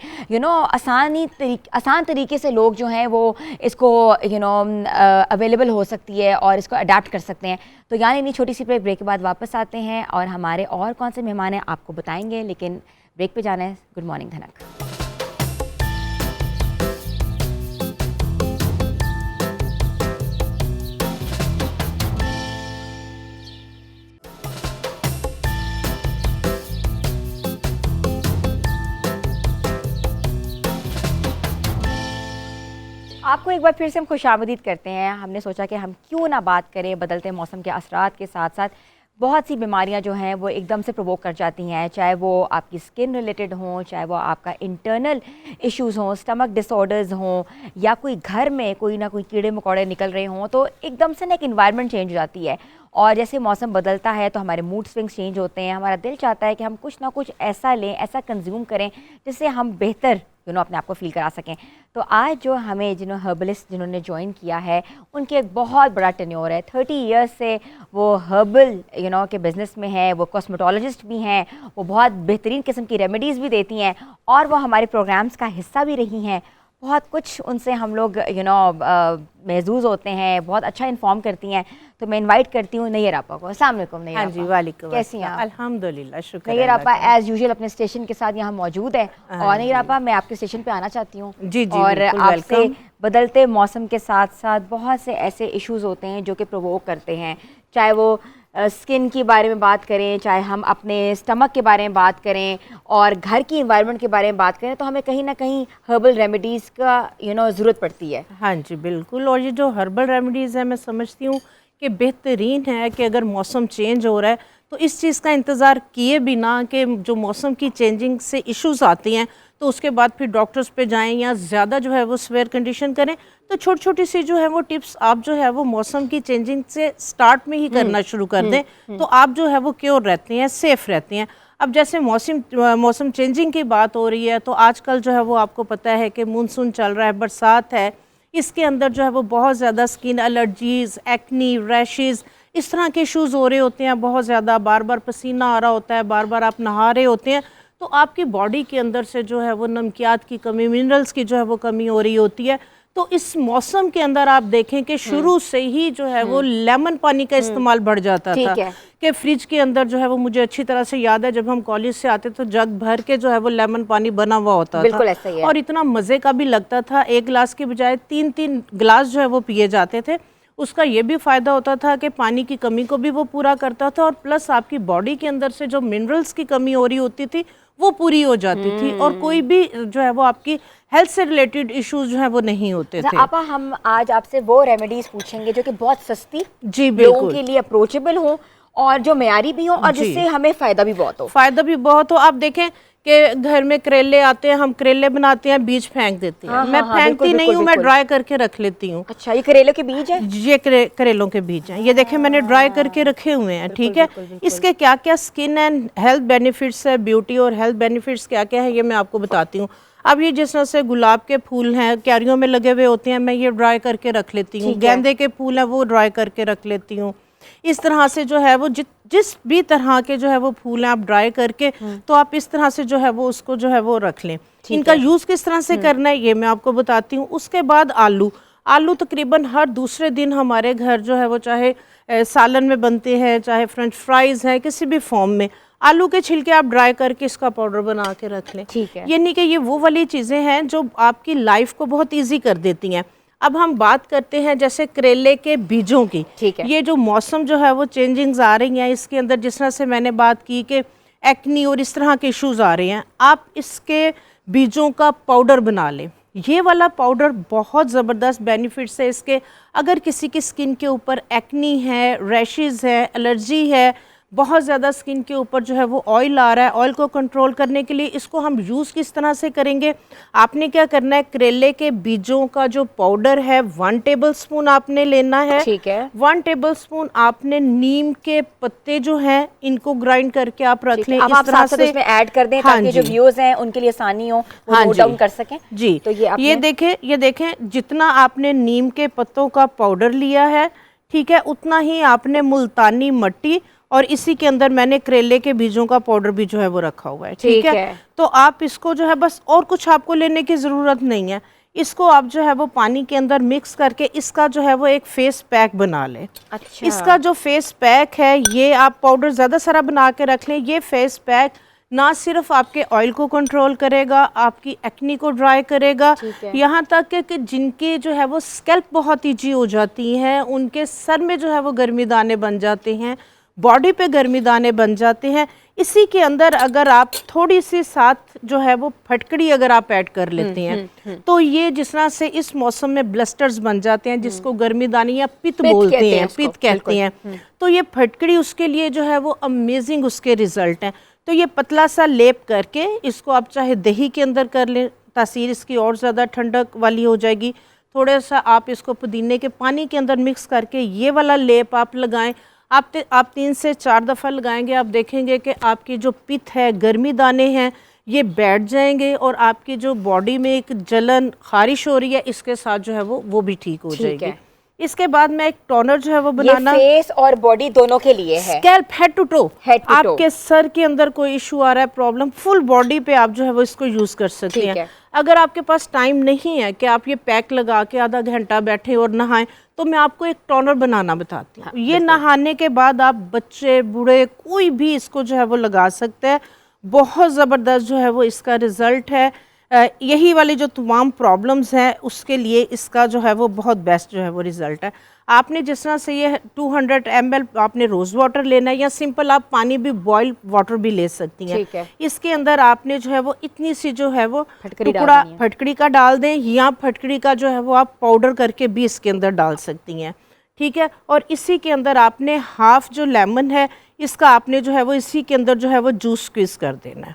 आसान तरीके से लोग जो हैं वो इसको अवेलेबल हो सकती है और इसको अडाप्ट कर सकते हैं। तो यानी नहीं, छोटी सी ब्रेक के बाद वापस आते हैं और हमारे और कौन से मेहमान हैं आपको बताएंगे, लेकिन ब्रेक पे जाना है। गुड मॉर्निंग धनक। आपको एक बार फिर से हम खुशामदीद करते हैं। हमने सोचा कि हम क्यों ना बात करें बदलते मौसम के असरात के साथ साथ बहुत सी बीमारियां जो हैं वो एकदम से प्रोवोक कर जाती हैं, चाहे वो आपकी स्किन रिलेटेड हों, चाहे वो आपका इंटरनल इश्यूज़ हों, स्टमक डिसऑर्डर्स हों, या कोई घर में कोई ना कोई कीड़े मकोड़े निकल रहे हों, तो एकदम से ना एक इन्वायरमेंट चेंज हो जाती है। और जैसे मौसम बदलता है तो हमारे मूड स्विंग्स चेंज होते हैं, हमारा दिल चाहता है कि हम कुछ ना कुछ ऐसा लें, ऐसा कंज्यूम करें जिससे हम बेहतर अपने आप को फील करा सकें। तो आज जो हमें हर्बलिस्ट जिन्होंने ज्वाइन किया है, उनके एक बहुत बड़ा टेन्योर है, 30 इयर्स से वो हर्बल के बिज़नेस में है, वो कॉस्मेटोलॉजिस्ट भी हैं, वो बहुत बेहतरीन किस्म की रेमेडीज़ भी देती हैं और वो हमारे प्रोग्राम्स का हिस्सा भी रही हैं। बहुत कुछ उनसे हम लोग महजूज़ होते हैं, बहुत अच्छा इन्फॉर्म करती हैं। तो मैं इनवाइट करती हूँ नैयर आपा को। अस्सलाम वालेकुम नैयर हाँ आपा। जी, वालेकुम कैसी हैं आप? अल्हम्दुलिल्लाह, शुक्र है नैयर अल्लाह आपा का। एज यूजुअल अपने स्टेशन के साथ यहाँ मौजूद है। और नैयर आपा, मैं आपके स्टेशन पे आना चाहती हूँ जी जी, और बिल्कुल आपसे वेलकम। बदलते मौसम के साथ साथ बहुत से ऐसे इश्यूज़ होते हैं जो कि प्रोवोक करते हैं, चाहे वो स्किन के बारे में बात करें, चाहे हम अपने स्टमक के बारे में बात करें और घर की इन्वायरमेंट के बारे में बात करें, तो हमें कहीं ना कहीं हर्बल रेमेडीज़ का ज़रूरत पड़ती है। हाँ जी, बिल्कुल। और ये जो हर्बल रेमेडीज़ है, मैं समझती हूँ कि बेहतरीन है कि अगर मौसम चेंज हो रहा है तो इस चीज़ का इंतज़ार किए बिना कि जो मौसम की चेंजिंग से इश्यूज़ आती हैं तो उसके बाद फिर डॉक्टर्स पे जाएं या ज़्यादा जो है वो स्वेयर कंडीशन करें, तो छोटी छोटी सी जो है वो टिप्स आप जो है वो मौसम की चेंजिंग से स्टार्ट में ही करना शुरू कर दें, तो आप जो है वो क्योर रहती हैं, सेफ़ रहती हैं। अब जैसे मौसम चेंजिंग की बात हो रही है, तो आजकल जो है वो आपको पता है कि मानसून चल रहा है, बरसात है, इसके अंदर जो है वो बहुत ज़्यादा स्किन एलर्जीज़, एक्नी, रैशेज़, इस तरह के इशूज़ हो रहे होते हैं। बहुत ज़्यादा बार बार पसीना आ रहा होता है, बार बार आप नहा रहे होते हैं, तो आपकी बॉडी के अंदर से जो है वो नमकियात की कमी, मिनरल्स की जो है वो कमी हो रही होती है। तो इस मौसम के अंदर आप देखें कि शुरू से ही जो है वो लेमन पानी का इस्तेमाल बढ़ जाता था कि फ्रिज के अंदर जो है वो, मुझे अच्छी तरह से याद है जब हम कॉलेज से आते तो जग भर के जो है वो लेमन पानी बना हुआ होता बिल्कुल था, ऐसा ही है। और इतना मज़े का भी लगता था। एक गिलास के बजाय 3-3 गिलास जो है वो पिए जाते थे। उसका ये भी फ़ायदा होता था कि पानी की कमी को भी वो पूरा करता था, और प्लस आपकी बॉडी के अंदर से जो मिनरल्स की कमी हो रही होती थी वो पूरी हो जाती थी, और कोई भी जो है वो आपकी हेल्थ से रिलेटेड इश्यूज जो है वो नहीं होते थे। आपा, हम आज आपसे वो रेमेडीज पूछेंगे जो कि बहुत सस्ती, जी लोगों बिल्कुल, के लिए अप्रोचेबल हो और जो मेयारी भी हो और जिससे हमें फ़ायदा भी बहुत हो। फ़ायदा भी बहुत हो। आप देखें कि घर में करेले आते हैं, हम करेले बनाते हैं, बीज फेंक देते हैं। मैं फेंकती नहीं हूँ, मैं ड्राई करके रख लेती हूँ। अच्छा, ये करेलों के बीज है? ये करेलों के बीज हैं, ये देखें मैंने ड्राई करके रखे हुए हैं। ठीक है, इसके क्या क्या स्किन एंड हेल्थ बेनिफिट्स है, ब्यूटी और हेल्थ बेनिफिट्स क्या क्या है, ये मैं आपको बताती हूँ। अब ये जिस तरह से गुलाब के फूल हैं, क्यारियों में लगे हुए होते हैं, मैं ये ड्राई करके रख लेती हूँ। गेंदे के फूल हैं, वो ड्राई करके रख लेती हूँ। इस तरह से जो है वो जिस भी तरह के जो है वो फूल हैं, आप ड्राई करके तो आप इस तरह से जो है वो उसको जो है वो रख लें। इनका यूज़ किस तरह से करना है ये मैं आपको बताती हूँ। उसके बाद आलू तकरीबन हर दूसरे दिन हमारे घर जो है वो, चाहे सालन में बनते हैं, चाहे फ्रेंच फ्राइज़ हैं, किसी भी फॉर्म में आलू के छिलके आप ड्राई करके इसका पाउडर बना के रख लें। ठीक है, ये नहीं कि ये वो वाली चीज़ें हैं जो आपकी लाइफ को बहुत ईजी कर देती हैं। अब हम बात करते हैं जैसे करेले के बीजों की। ठीक है। ये जो मौसम जो है वो चेंजिंग्स आ रही हैं, इसके अंदर जिस तरह से मैंने बात की कि एक्नी और इस तरह के इश्यूज आ रहे हैं, आप इसके बीजों का पाउडर बना लें। ये वाला पाउडर बहुत ज़बरदस्त बेनिफिट्स है इसके। अगर किसी की स्किन के ऊपर एक्नी है, रैशेज़ है, एलर्जी है, बहुत ज़्यादा स्किन के ऊपर जो है वो ऑयल आ रहा है, ऑयल को कंट्रोल करने के लिए इसको हम यूज़ किस तरह से करेंगे, आपने क्या करना है, करेले के बीजों का जो पाउडर है 1 टेबलस्पून आपने लेना है। ठीक है। 1 टेबलस्पून आपने नीम के पत्ते जो हैं इनको ग्राइंड करके आप रख लें। अब इस आप तरह साथ से उसमें ऐड कर दें ताकि जो व्यूअर्स हैं उनके लिए आसानी हो, वो नोट डाउन कर सकें। जी, तो ये देखें जितना आपने नीम के पत्तों का पाउडर लिया है, ठीक है, उतना ही आपने मुल्तानी मिट्टी और इसी के अंदर मैंने करेले के बीजों का पाउडर भी जो है वो रखा हुआ है। ठीक है, तो आप इसको जो है बस और कुछ आपको लेने की ज़रूरत नहीं है। इसको आप जो है वो पानी के अंदर मिक्स करके इसका जो है वो एक फेस पैक बना लें। अच्छा। इसका जो फेस पैक है ये आप पाउडर ज़्यादा सारा बना के रख लें। ये फेस पैक ना सिर्फ आपके ऑयल को कंट्रोल करेगा, आपकी एक्नी को ड्राई करेगा, यहाँ तक कि जिनके जो है वो स्कैल्प बहुत ईजी हो जाती हैं, उनके सर में जो है वो गर्मी दाने बन जाते हैं, बॉडी पे गर्मी दाने बन जाते हैं। इसी के अंदर अगर आप थोड़ी सी साथ जो है वो फटकड़ी अगर आप ऐड कर लेते हैं तो ये जिस तरह से इस मौसम में ब्लस्टर्स बन जाते हैं, जिसको गर्मी दाने या पित्त बोलते हैं, पित्त कहते हैं, तो ये फटकड़ी उसके लिए जो है वो अमेजिंग उसके रिजल्ट हैं। तो ये पतला सा लेप करके इसको आप चाहे दही के अंदर कर लें, तासीर इसकी और ज़्यादा ठंडक वाली हो जाएगी। थोड़ा सा आप इसको पुदीने के पानी के अंदर मिक्स करके ये वाला लेप आप लगाएं। आप 3 से 4 दफ़ा लगाएंगे, आप देखेंगे कि आपकी जो पित्त है, गर्मी दाने हैं, ये बैठ जाएंगे और आपकी जो बॉडी में एक जलन खारिश हो रही है इसके साथ जो है वो भी ठीक हो जाएगी। इसके बाद मैं एक टोनर जो है वो बनाना, ये फेस और बॉडी दोनों के लिए है, स्कैल्प हेड टू टो। आपके सर के अंदर कोई इशू आ रहा है, प्रॉब्लम, फुल बॉडी पे आप जो है वो इसको यूज कर सकते हैं। अगर आपके पास टाइम नहीं है कि आप ये पैक लगा के आधा घंटा बैठे और नहाएं, तो मैं आपको एक टोनर बनाना बताती हूँ। ये नहाने के बाद आप बच्चे बूढ़े कोई भी इसको जो है वो लगा सकते हैं। बहुत ज़बरदस्त जो है वो इसका रिज़ल्ट है। यही वाली जो तमाम प्रॉब्लम्स हैं उसके लिए इसका जो है वो बहुत बेस्ट जो है वो रिज़ल्ट है। आपने जिस तरह से ये 200 ml आपने रोज़ वाटर लेना है, या सिंपल आप पानी भी बॉयल वाटर भी ले सकती हैं। इसके अंदर आपने जो है वो इतनी सी जो है वो टुकड़ा फटकड़ी का डाल दें, या फटकड़ी का जो है वो आप पाउडर करके भी इसके अंदर डाल सकती हैं। ठीक है, और इसी के अंदर आपने हाफ जो लेमन है इसका आपने जो है वो इसी के अंदर जो है वो जूस स्क्वीज कर देना है।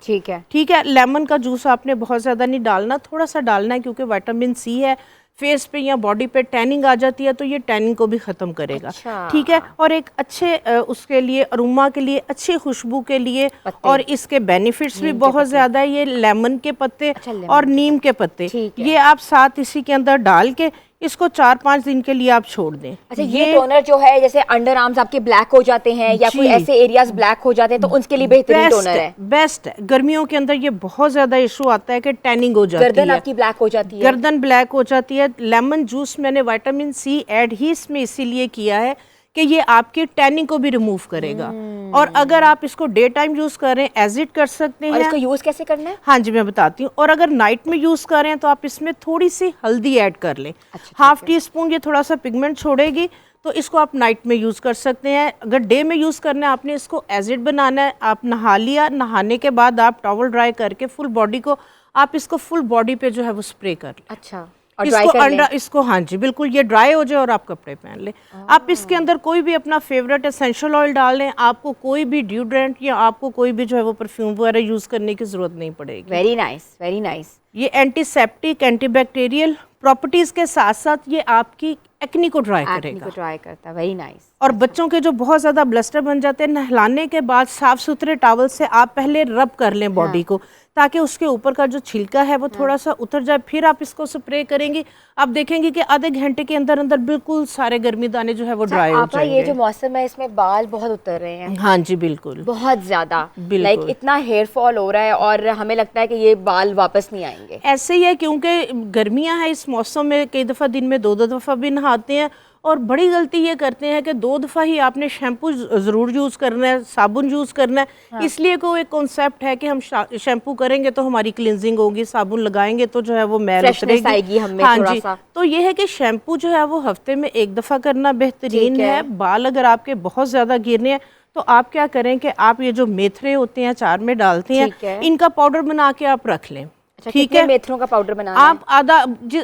ठीक है, लेमन का जूस आपने बहुत ज़्यादा नहीं डालना, थोड़ा सा डालना है, क्योंकि विटामिन सी है, फेस पे या बॉडी पे टैनिंग आ जाती है तो ये टैनिंग को भी ख़त्म करेगा। ठीक है, और एक अच्छे उसके लिए अरोमा के लिए, अच्छी खुशबू के लिए, और इसके बेनिफिट्स भी बहुत ज़्यादा है। ये लेमन के पत्ते और नीम के पत्ते ये आप साथ इसी के अंदर डाल के इसको 4-5 दिन के लिए आप छोड़ दें। अच्छा, ये टोनर जो है, जैसे अंडर आर्म्स आपके ब्लैक हो जाते हैं या कोई ऐसे एरियाज ब्लैक हो जाते हैं, तो उसके लिए बेहतरीन टोनर है। बेस्ट है। गर्मियों के अंदर ये बहुत ज्यादा इशू आता है कि टैनिंग हो जाती है, गर्दन आपकी ब्लैक हो जाती है, गर्दन ब्लैक हो जाती है। लेमन जूस मैंने विटामिन सी ऐड ही इसमें इसीलिए किया है कि ये आपकी टैनिंग को भी रिमूव करेगा। और अगर आप इसको डे टाइम यूज कर रहे हैं, एज इट कर सकते हैं। और इसको यूज कैसे करना है? हाँ जी, मैं बताती हूँ। और अगर नाइट में यूज कर रहे हैं तो आप इसमें थोड़ी सी हल्दी ऐड कर लें। हाफ टी स्पून, ये थोड़ा सा पिगमेंट छोड़ेगी, तो इसको आप नाइट में यूज कर सकते हैं। अगर डे में यूज करना है, आपने इसको एज इट बनाना है। आप नहा लिया, नहाने के बाद आप टॉवल ड्राई करके फुल बॉडी को, आप इसको फुल बॉडी पे जो है वो स्प्रे कर लें। अच्छा, और इसको अंडर, इसको हाँ जी बिल्कुल, ये ड्राई हो जाए और आप कपड़े पहन लें। आप इसके अंदर कोई भी अपना फेवरेट एसेंशियल ऑयल डाल लें, आपको कोई भी ड्यूड्रेंट या आपको कोई भी जो है वो परफ्यूम वगैरह यूज करने की जरूरत नहीं पड़ेगी। Very nice, very nice. ये एंटीसेप्टिक, एंटीबैक्टीरियल प्रॉपर्टीज के साथ साथ ये आपकी एक्नी को ड्राई करेगा। ड्राई करता है, वेरी नाइस। और बच्चों के जो बहुत ज्यादा ब्लस्टर बन जाते हैं, नहलाने के बाद साफ सुथरे टॉवल से आप पहले रब कर लें बॉडी को, ताकि उसके ऊपर का जो छिलका है वो थोड़ा सा उतर जाए। फिर आप इसको स्प्रे करेंगी, आप देखेंगी कि आधे घंटे के अंदर अंदर बिल्कुल सारे गर्मी दाने जो है वो ड्राई हो जाएंगे। ये जो मौसम है, इसमें बाल बहुत उतर रहे हैं। हाँ जी बिल्कुल, बहुत ज्यादा, लाइक इतना हेयर फॉल हो रहा है और हमें लगता है कि ये बाल वापस नहीं आएंगे। ऐसे ही है, क्योंकि गर्मियां हैं, इस मौसम में कई दफ़ा दिन में 2-2 दफ़ा भी नहाते हैं। और बड़ी गलती ये करते हैं कि 2 दफ़ा ही आपने शैम्पू ज़रूर यूज़ करना है, साबुन यूज़ करना है। हाँ। इसलिए को एक कॉन्सेप्ट है कि हम शैम्पू करेंगे तो हमारी क्लिनजिंग होगी, साबुन लगाएंगे तो जो है वो मैल उतरेगी, हमें हाँ थोड़ा जी। सा। तो ये है कि शैम्पू जो है वो हफ्ते में 1 दफ़ा करना बेहतरीन है। बाल अगर आपके बहुत ज़्यादा गिरने हैं तो आप क्या करें कि आप ये जो मेथरे होते हैं अचार में डालते हैं, इनका पाउडर बना के आप रख लें। ठीक है, मेथरों का पाउडर बनाना आप आधा,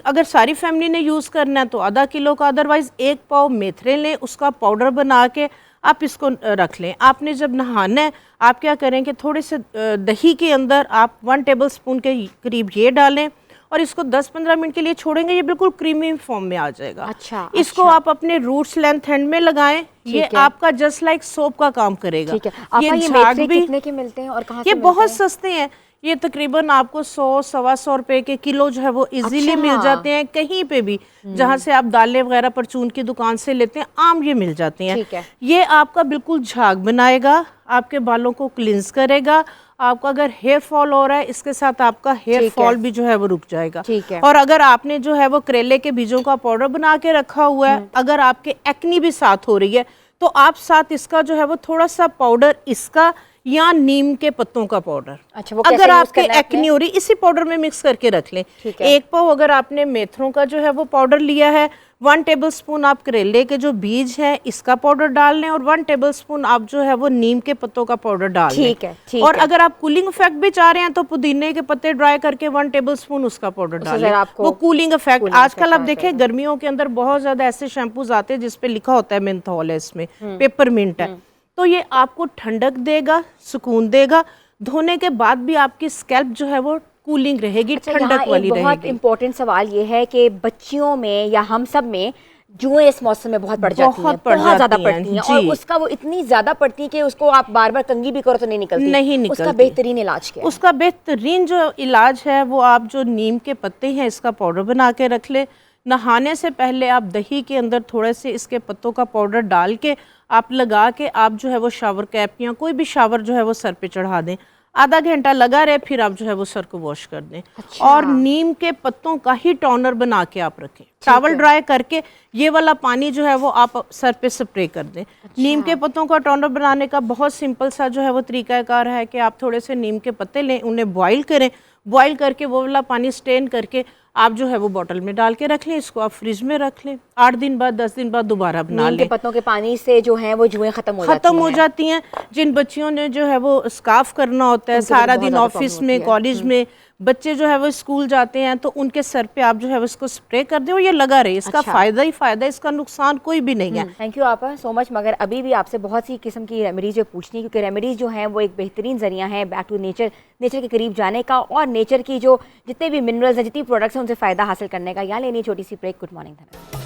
अगर सारी फैमिली ने यूज करना है तो आधा किलो का, अदरवाइज 1 पाव मेथरे लें, उसका पाउडर बना के आप इसको रख लें। आपने जब नहाना है, आप क्या करें कि थोड़े से दही के अंदर आप 1 टेबल स्पून के करीब ये डालें और इसको 10-15 मिनट के लिए छोड़ेंगे, ये बिल्कुल क्रीमी फॉर्म में आ जाएगा। अच्छा, इसको आप अपने रूट्स लेंथ हैंड में लगाएं, ये आपका जस्ट लाइक सोप का काम करेगा। ठीक है। ये मेथरे कितने के मिलते हैं और कहाँ से ये मिलते बहुत हैं? सस्ते हैं। ये तकरीबन आपको 100-125 रुपए के किलो जो है वो इजीली मिल जाते हैं कहीं पे भी, जहाँ से आप दालें वगैरह परचून की दुकान से लेते हैं, आम ये मिल जाते हैं। ठीक है। ये आपका बिल्कुल झाग बनाएगा, आपके बालों को क्लिंस करेगा। आपका अगर हेयर फॉल हो रहा है, इसके साथ आपका हेयर फॉल भी जो है वो रुक जाएगा। ठीक है। और अगर आपने जो है वो करेले के बीजों का पाउडर बना के रखा हुआ है, अगर आपके एक्नी भी साथ हो रही है, तो आप साथ इसका जो है वो थोड़ा सा पाउडर इसका या नीम के पत्तों का पाउडर, अच्छा, वो अगर आपके एक्नी हो रही, इसी पाउडर में मिक्स करके रख लें। 1 पाव अगर आपने मेथरों का जो है वो पाउडर लिया है, 1 टेबल स्पून आप करेले के जो बीज हैं इसका पाउडर डाल लें और 1 टेबल स्पून आप जो है वो नीम के पत्तों का पाउडर डाल लें। ठीक है। और अगर आप कूलिंग इफेक्ट भी चाह रहे हैं तो पुदीने के पत्ते ड्राई करके 1 टेबल स्पून उसका पाउडर डाल लें, वो कूलिंग इफेक्ट। आजकल आप देखें गर्मियों के अंदर बहुत ज्यादा ऐसे शैम्पूज आते हैं जिसपे लिखा होता है मेंथोल है, इसमें पेपरमिंट है, तो ये आपको ठंडक देगा, सुकून देगा। धोने के बाद भी आपकी स्कैल्प जो है वो कूलिंग रहेगी, ठंडक वाली रहेगी। बहुत इंपॉर्टेंट सवाल ये है कि बच्चियों में या हम सब में जुएं इस मौसम में बहुत बढ़ जाती हैं, बहुत ज्यादा पड़ती हैं, और उसका वो इतनी ज्यादा पड़ती है कि उसको आप बार बार कंघी भी करो तो नहीं निकलती। उसका बेहतरीन इलाज क्या है? उसका बेहतरीन जो इलाज है वो आप जो नीम के पत्ते हैं इसका पाउडर बना के रख ले। नहाने से पहले आप दही के अंदर थोड़े से इसके पत्तों का पाउडर डाल के आप लगा के आप जो है वो शावर कैप या कोई भी शावर जो है वो सर पे चढ़ा दें, आधा घंटा लगा रहे, फिर आप जो है वो सर को वॉश कर दें। अच्छा। और नीम के पत्तों का ही टोनर बना के आप रखें, टॉवल ड्राई करके ये वाला पानी जो है वो आप सर पे स्प्रे कर दें। अच्छा। नीम के पत्तों का टोनर बनाने का बहुत सिंपल सा जो है वो तरीकाकार है कि आप थोड़े से नीम के पत्ते लें, उन्हें बॉईल करें, बॉईल करके वो वाला पानी स्टेन करके आप जो है वो बोतल में डाल के रख लें, इसको आप फ्रिज में रख लें, 8 दिन बाद 10 दिन बाद दोबारा बना लें। नीम के पत्तों के पानी से जो है वो जुएं खत्म हो जाती हैं। जिन बच्चियों ने जो है वो स्कार्फ करना होता है सारा दिन ऑफिस में, कॉलेज में, बच्चे जो है वो स्कूल जाते हैं, तो उनके सर पे आप जो है वो इसको स्प्रे कर दें और ये लगा रहे। इसका फायदा ही फायदा, इसका नुकसान कोई भी नहीं है। थैंक यू आपा सो मच। मगर अभी भी आपसे बहुत सी किस्म की रेमेडीज जो पूछनी, क्योंकि रेमेडीज जो हैं वो एक बेहतरीन जरिया है बैक टू नेचर, नेचर के करीब जाने का और नेचर की जो जितने भी मिनरल्स हैं, जितनी प्रोडक्ट्स हैं, उनसे फ़ायदा हासिल करने का। यहाँ लेनी छोटी सी break. Good morning Dhanak.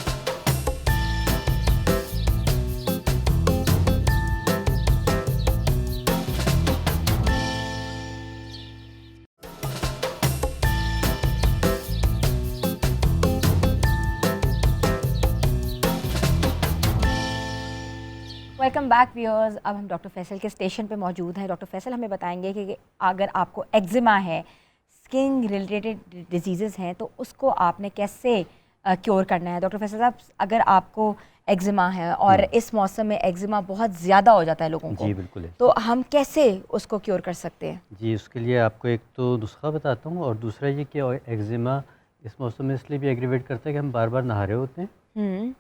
Welcome back viewers. अब हम डॉक्टर फैसल के स्टेशन पे मौजूद हैं। डॉक्टर फैसल हमें बताएंगे कि अगर आपको एक्जिमा है, स्किन रिलेटेड डिजीज़ हैं, तो उसको आपने कैसे क्योर करना है। डॉक्टर फैसल साहब, अगर आपको एक्जिमा है और इस मौसम में एक्जिमा बहुत ज़्यादा हो जाता है लोगों को, जी बिल्कुल है। तो हम कैसे उसको क्योर कर सकते हैं? जी, उसके लिए आपको एक तो नुस्खा बताता हूँ, और दूसरा ये कि एक्जिमा इस मौसम में इसलिए भी एग्रीवेट करता है कि हम बार बार नहा रहे होते हैं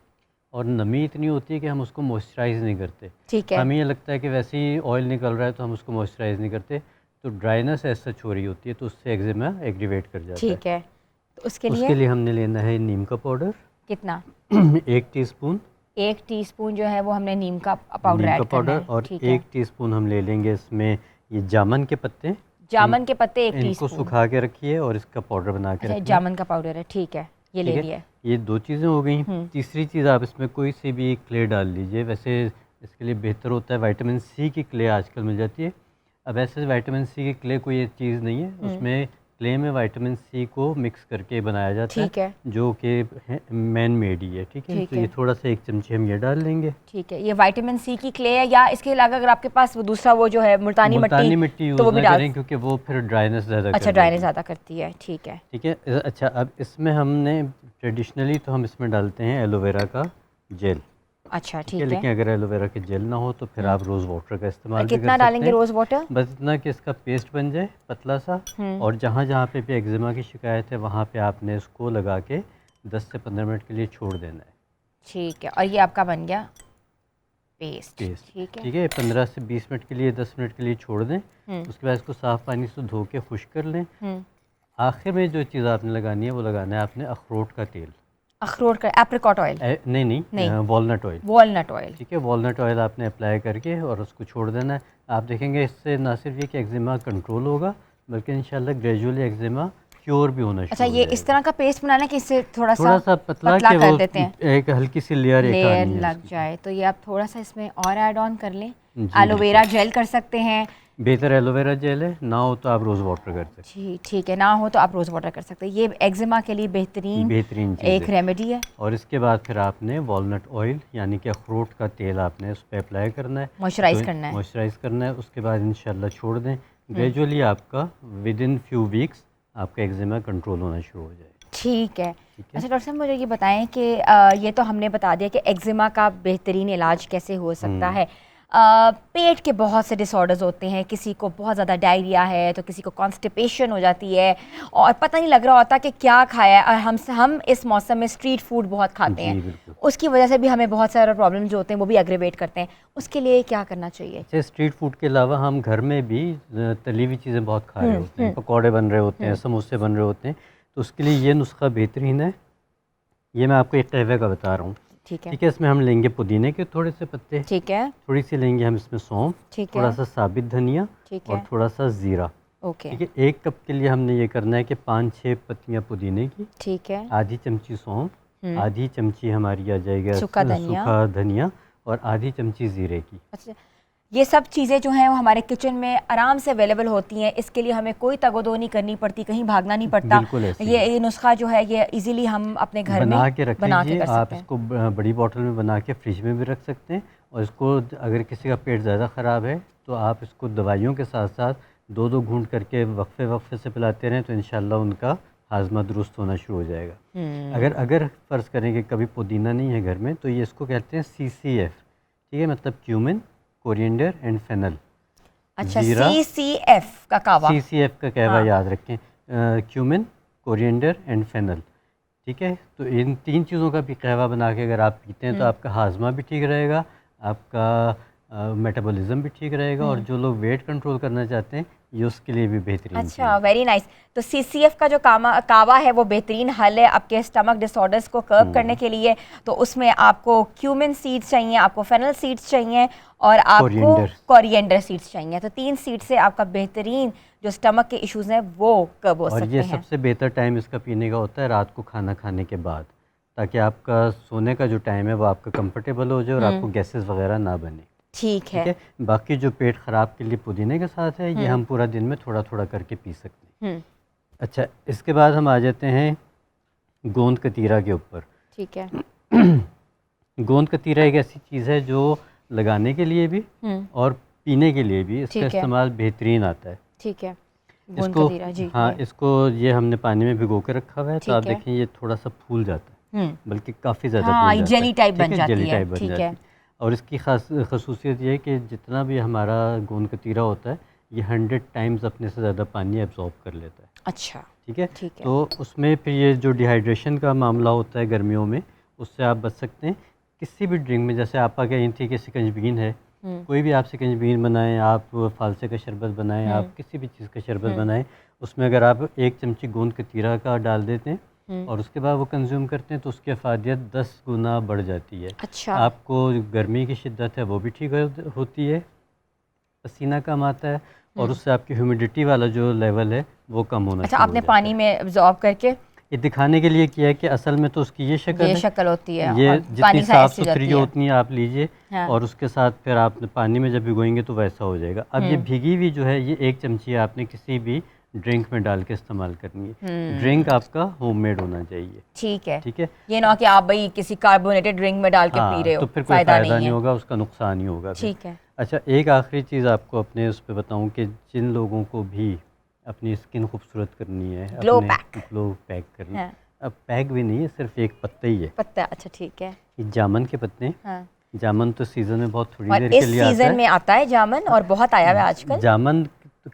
और नमी इतनी होती है कि हम उसको मॉइस्चराइज़ नहीं करते। ठीक है। हमें ये लगता है कि वैसे ही ऑयल निकल रहा है तो हम उसको मॉइस्चराइज़ नहीं करते, तो ड्राइनेस ऐसा सच हो रही होती है, तो उससे एक्जिमा एग्रीवेट कर जाता है। ठीक है, तो उसके उसके लिए लिए हमने लेना है नीम का पाउडर कितना? 1 टीस्पून 1 टीस्पून जो है वो हमने नीम का पाउडर नीम का ऐड करना पाउडर, है। और ठीक है। 1 टीस्पून हम ले लेंगे इसमें ये जामुन के पत्ते। जामुन के पत्ते 1 इनको टीस्पून। सुखा के रखिए और इसका पाउडर बना के अच्छा, रखिए। जामुन का पाउडर है, ठीक है, ये ले ठीक लिया। है, ये 2 चीज़ें हो गई। हम्म। तीसरी चीज़, आप इसमें कोई सी भी क्ले डाल लीजिए। वैसे इसके लिए बेहतर होता है विटामिन सी की क्ले आजकल मिल जाती है। अब ऐसे विटामिन सी की क्ले कोई एक चीज़ नहीं है, उसमें क्ले में विटामिन सी को मिक्स करके बनाया जाता ठीक है, जो कि मैन मेड ही है। ठीक है, ठीक तो है। ये थोड़ा सा 1 चमचे हम ये डाल लेंगे। ठीक है, ये विटामिन सी की क्ले है, या इसके अलावा अगर आपके पास वो दूसरा वो जो है मुल्तानी मुल्तानी मिट्टी, मिट्टी तो यूज़ वो भी ना डाल। करें क्योंकि वो फिर ड्राइनेस ज़्यादा अच्छा, कर ड्राइनेस देगी। ज़्यादा करती है, ठीक है। ठीक है, अच्छा अब इसमें हमने ट्रेडिशनली तो हम इसमें डालते हैं एलोवेरा का जेल। अच्छा, ठीक है, ठीक है। लेकिन अगर एलोवेरा के जेल ना हो तो फिर आप रोज़ वाटर का इस्तेमाल भी कर कितना सकते डालेंगे हैं। Rose water? बस इतना कि इसका पेस्ट बन जाए पतला सा, और जहाँ जहाँ पे भी एक्जिमा की शिकायत है वहाँ पे आपने इसको लगा के 10 से 15 मिनट के लिए छोड़ देना है। ठीक है, और ये आपका बन गया पेस्ट। ठीक है। ठीक है, 15 से 20 मिनट के लिए, 10 मिनट के लिए छोड़ दें। उसके बाद इसको साफ़ पानी से धो के खुश्क कर लें। आखिर में जो चीज़ आपने लगानी है वो लगाना है आपने अखरोट का तेल। अखरोट का, एप्रिकॉट ऑयल? नहीं, वॉलनट ऑयल। Walnut oil. ठीक है, वॉलनट ऑयल आपने अप्लाई करके और उसको छोड़ देना है। आप देखेंगे इससे ना सिर्फ ये कि एक्जिमा कंट्रोल होगा, बल्कि इंशाल्लाह ग्रेजुअली एक्जिमा क्योर भी होना शुरू अच्छा, हो ये जाएगा। इस तरह का पेस्ट बनाना है कि इससे थोड़ा सा पतला कि कर वो देते हैं, एक हल्की सी लेयर लग जाए। तो ये आप थोड़ा सा इसमें और ऐड ऑन कर लें। जी, एलोवेरा जेल कर सकते हैं। बेहतर एलोवेरा जेल है, ना हो तो आप रोज़ वाटर कर सकते हैं। ठीक है, ना हो तो आप रोज़ वाटर कर सकते हैं। ये एक्जिमा के लिए बेहतरीन चीज़ एक रेमेडी है। और इसके बाद फिर आपने वॉलनट ऑयल यानी कि अखरोट का तेल आपने उस पर अप्लाई करना है, मॉइस्चराइज करना है। मॉइस्चराइज करना है। उसके बाद इंशाल्लाह छोड़ दें, ग्रेजुअली आपका विद इन फ्यू वीक्स आपका एक्जिमा कंट्रोल होना शुरू हो जाएगा। ठीक है। ठीक है। अच्छा डॉक्टर साहब, मुझे ये बताएं कि ये तो हमने बता दिया कि एक्जिमा का बेहतरीन इलाज कैसे हो सकता है। पेट के बहुत से डिसऑर्डर्स होते हैं, किसी को बहुत ज़्यादा डायरिया है तो किसी को कॉन्स्टिपेशन हो जाती है और पता नहीं लग रहा होता कि क्या खाया है। और हम इस मौसम में स्ट्रीट फूड बहुत खाते जी, हैं, बिल्कुल। उसकी वजह से भी हमें बहुत सारे प्रॉब्लम जो होते हैं वो भी एग्रेवेट करते हैं। उसके लिए क्या करना चाहिए? अच्छा, स्ट्रीट फूड के अलावा हम घर में भी तली हुई चीज़ें बहुत खा रहे होते हैं, पकौड़े बन रहे होते हैं, समोसे बन रहे होते हैं, तो उसके लिए ये नुस्खा बेहतरीन है। ये मैं आपको एक कहवे का बता रहा हूँ। ठीक है। ठीक है, इसमें हम लेंगे पुदीने के थोड़े से पत्ते, ठीक है। थोड़ी सी लेंगे हम इसमें सौंफ, ठीक थोड़ा है। सा साबित धनिया, ठीक और है। थोड़ा सा ज़ीरा। ओके। ठीक है, 1 कप के लिए हमने ये करना है कि 5-6 पत्तियाँ पुदीने की, ठीक है। आधी चमची सौंफ, आधी चमची हमारी आ जाएगा सूखा धनिया। सूखा धनिया, और आधी चमची ज़ीरे की। अच्छा, ये सब चीज़ें जो हैं वो हमारे किचन में आराम से अवेलेबल होती हैं। इसके लिए हमें कोई तगोदो नहीं करनी पड़ती, कहीं भागना नहीं पड़ता। बिल्कुल ऐसे ही। ये नुस्खा जो है ये इजीली हम अपने घर में बना के रख लीजिए। कर आप सकते हैं। इसको बड़ी बोतल में बना के फ्रिज में भी रख सकते हैं, और इसको अगर किसी का पेट ज़्यादा ख़राब है तो आप इसको दवाइयों के साथ साथ 2-2 घूंट करके वक्फे से पिलाते रहें तो इंशाल्लाह उनका हाजमा दुरुस्त होना शुरू हो जाएगा। अगर फ़र्ज़ करें कि कभी पुदीना नहीं है घर में, तो ये इसको कहते हैं CCF। ठीक है, मतलब क्यूमिन, कोरिएंडर एंड फेनल। अच्छा, CCF का कहवा। CCF का कहवा याद रखें, क्यूमिन, कोरिएंडर एंड फेनल। ठीक है, तो इन 3 चीज़ों का भी कहवा बना के अगर आप पीते हैं तो आपका हाजमा भी ठीक रहेगा, आपका मेटाबॉलिज्म भी ठीक रहेगा, और जो लोग वेट कंट्रोल करना चाहते हैं ये उसके लिए भी बेहतरीन चीज़ अच्छा, है। Very nice. तो CCF का जो कावा है वो बेहतरीन हल है आपके स्टमक डिसऑर्डर्स को कर्ब करने के लिए। तो उसमें आपको क्यूमिन सीड्स चाहिए, आपको फेनल सीड्स चाहिए, और आपको कोरिएंडर सीड्स चाहिए। तो 3 सीड से आपका बेहतरीन जो स्टमक के इश्यूज हैं वो कर्ब हो सकते हैं। और ये सबसे बेहतर टाइम इसका पीने का होता है रात को खाना खाने के बाद, ताकि आपका सोने का जो टाइम है वो आपका कंफर्टेबल हो जाए और आपको गैसेस वगैरह ना बने। ठीक है। बाकी जो पेट ख़राब के लिए पुदीने के साथ है ये हम पूरा दिन में थोड़ा थोड़ा करके पी सकते हैं। अच्छा, इसके बाद हम आ जाते हैं गोंद कतीरा के ऊपर। ठीक है। गोंद कतीरा एक ऐसी चीज़ है जो लगाने के लिए भी और पीने के लिए भी इसका ठीक है। इस्तेमाल बेहतरीन आता है। ठीक है, गोंद इसको कतीरा जी। हाँ, इसको ये हमने पानी में भिगो के रखा हुआ है, तो आप ठीक है। देखें ये थोड़ा सा फूल जाता है, बल्कि काफ़ी ज़्यादा हाँ, फूल जाता है, जेली टाइप ठीक बन है, जाती जेली है, टाइप बन ठीक जाती है। है। और इसकी खास खसूसियत ये है कि जितना भी हमारा गोंद कतीरा होता है ये 100 टाइम्स अपने से ज़्यादा पानी एब्जॉर्ब कर लेता है। अच्छा, ठीक है, ठीक है। तो उसमें फिर ये जो डिहाइड्रेशन का मामला होता है गर्मियों में, उससे आप बच सकते हैं। किसी भी ड्रिंक में, जैसे आप कही थी कि शिकंजबीन है, कोई भी आप शिकंजबीन बनाएं, आप फालसे का शरबत बनाएं, आप किसी भी चीज़ का शरबत बनाएं, उसमें अगर आप 1 चमची गोंद कतीरा का डाल देते हैं और उसके बाद वो कंज्यूम करते हैं तो उसकी अफादियत 10 गुना बढ़ जाती है। अच्छा। आपको गर्मी की शिद्दत है वो भी ठीक होती है, पसीना कम आता है और उससे आपकी ह्यूमिडिटी वाला जो लेवल है वो कम होना अच्छा, शुरू हो आपने जाता पानी है। में एब्जॉर्ब करके ये दिखाने के लिए किया है कि असल में तो उसकी ये शक्ल ये है, शक्ल होती है ये और जितनी पानी सा साफ़ ऐसे जाती सुथरी है। होती है आप लीजिए हाँ। और उसके साथ फिर आप पानी में जब भिगोएंगे तो वैसा हो जाएगा। अब ये भीगी हुई जो है ये 1 चमची आपने किसी भी ड्रिंक में डाल के इस्तेमाल करनी है। ड्रिंक आपका होममेड होना चाहिए। ठीक है, ठीक है, ये ना कि आप भाई किसी कार्बोनेटेड ड्रिंक में डाल के पी रहे हो, तो फिर कोई फायदा फ़ायदा नहीं है। होगा, उसका नुकसान ही होगा फिर। ठीक है। अच्छा, एक आखिरी चीज़ आपको अपने उस पर बताऊँ कि जिन लोगों को भी अपनी स्किन खूबसूरत करनी है, ग्लो अपने पैक। ग्लो पैक करना, हाँ। अब पैक भी नहीं है, सिर्फ एक पत्ता ही है। पत्ता, अच्छा ठीक है। ये जामन के पत्ते हैं। हाँ। जामन तो सीज़न में बहुत थोड़ी और देर इस के लिए आता सीजन है। में आता है जामन और बहुत आया हुआ है आजकल। जामन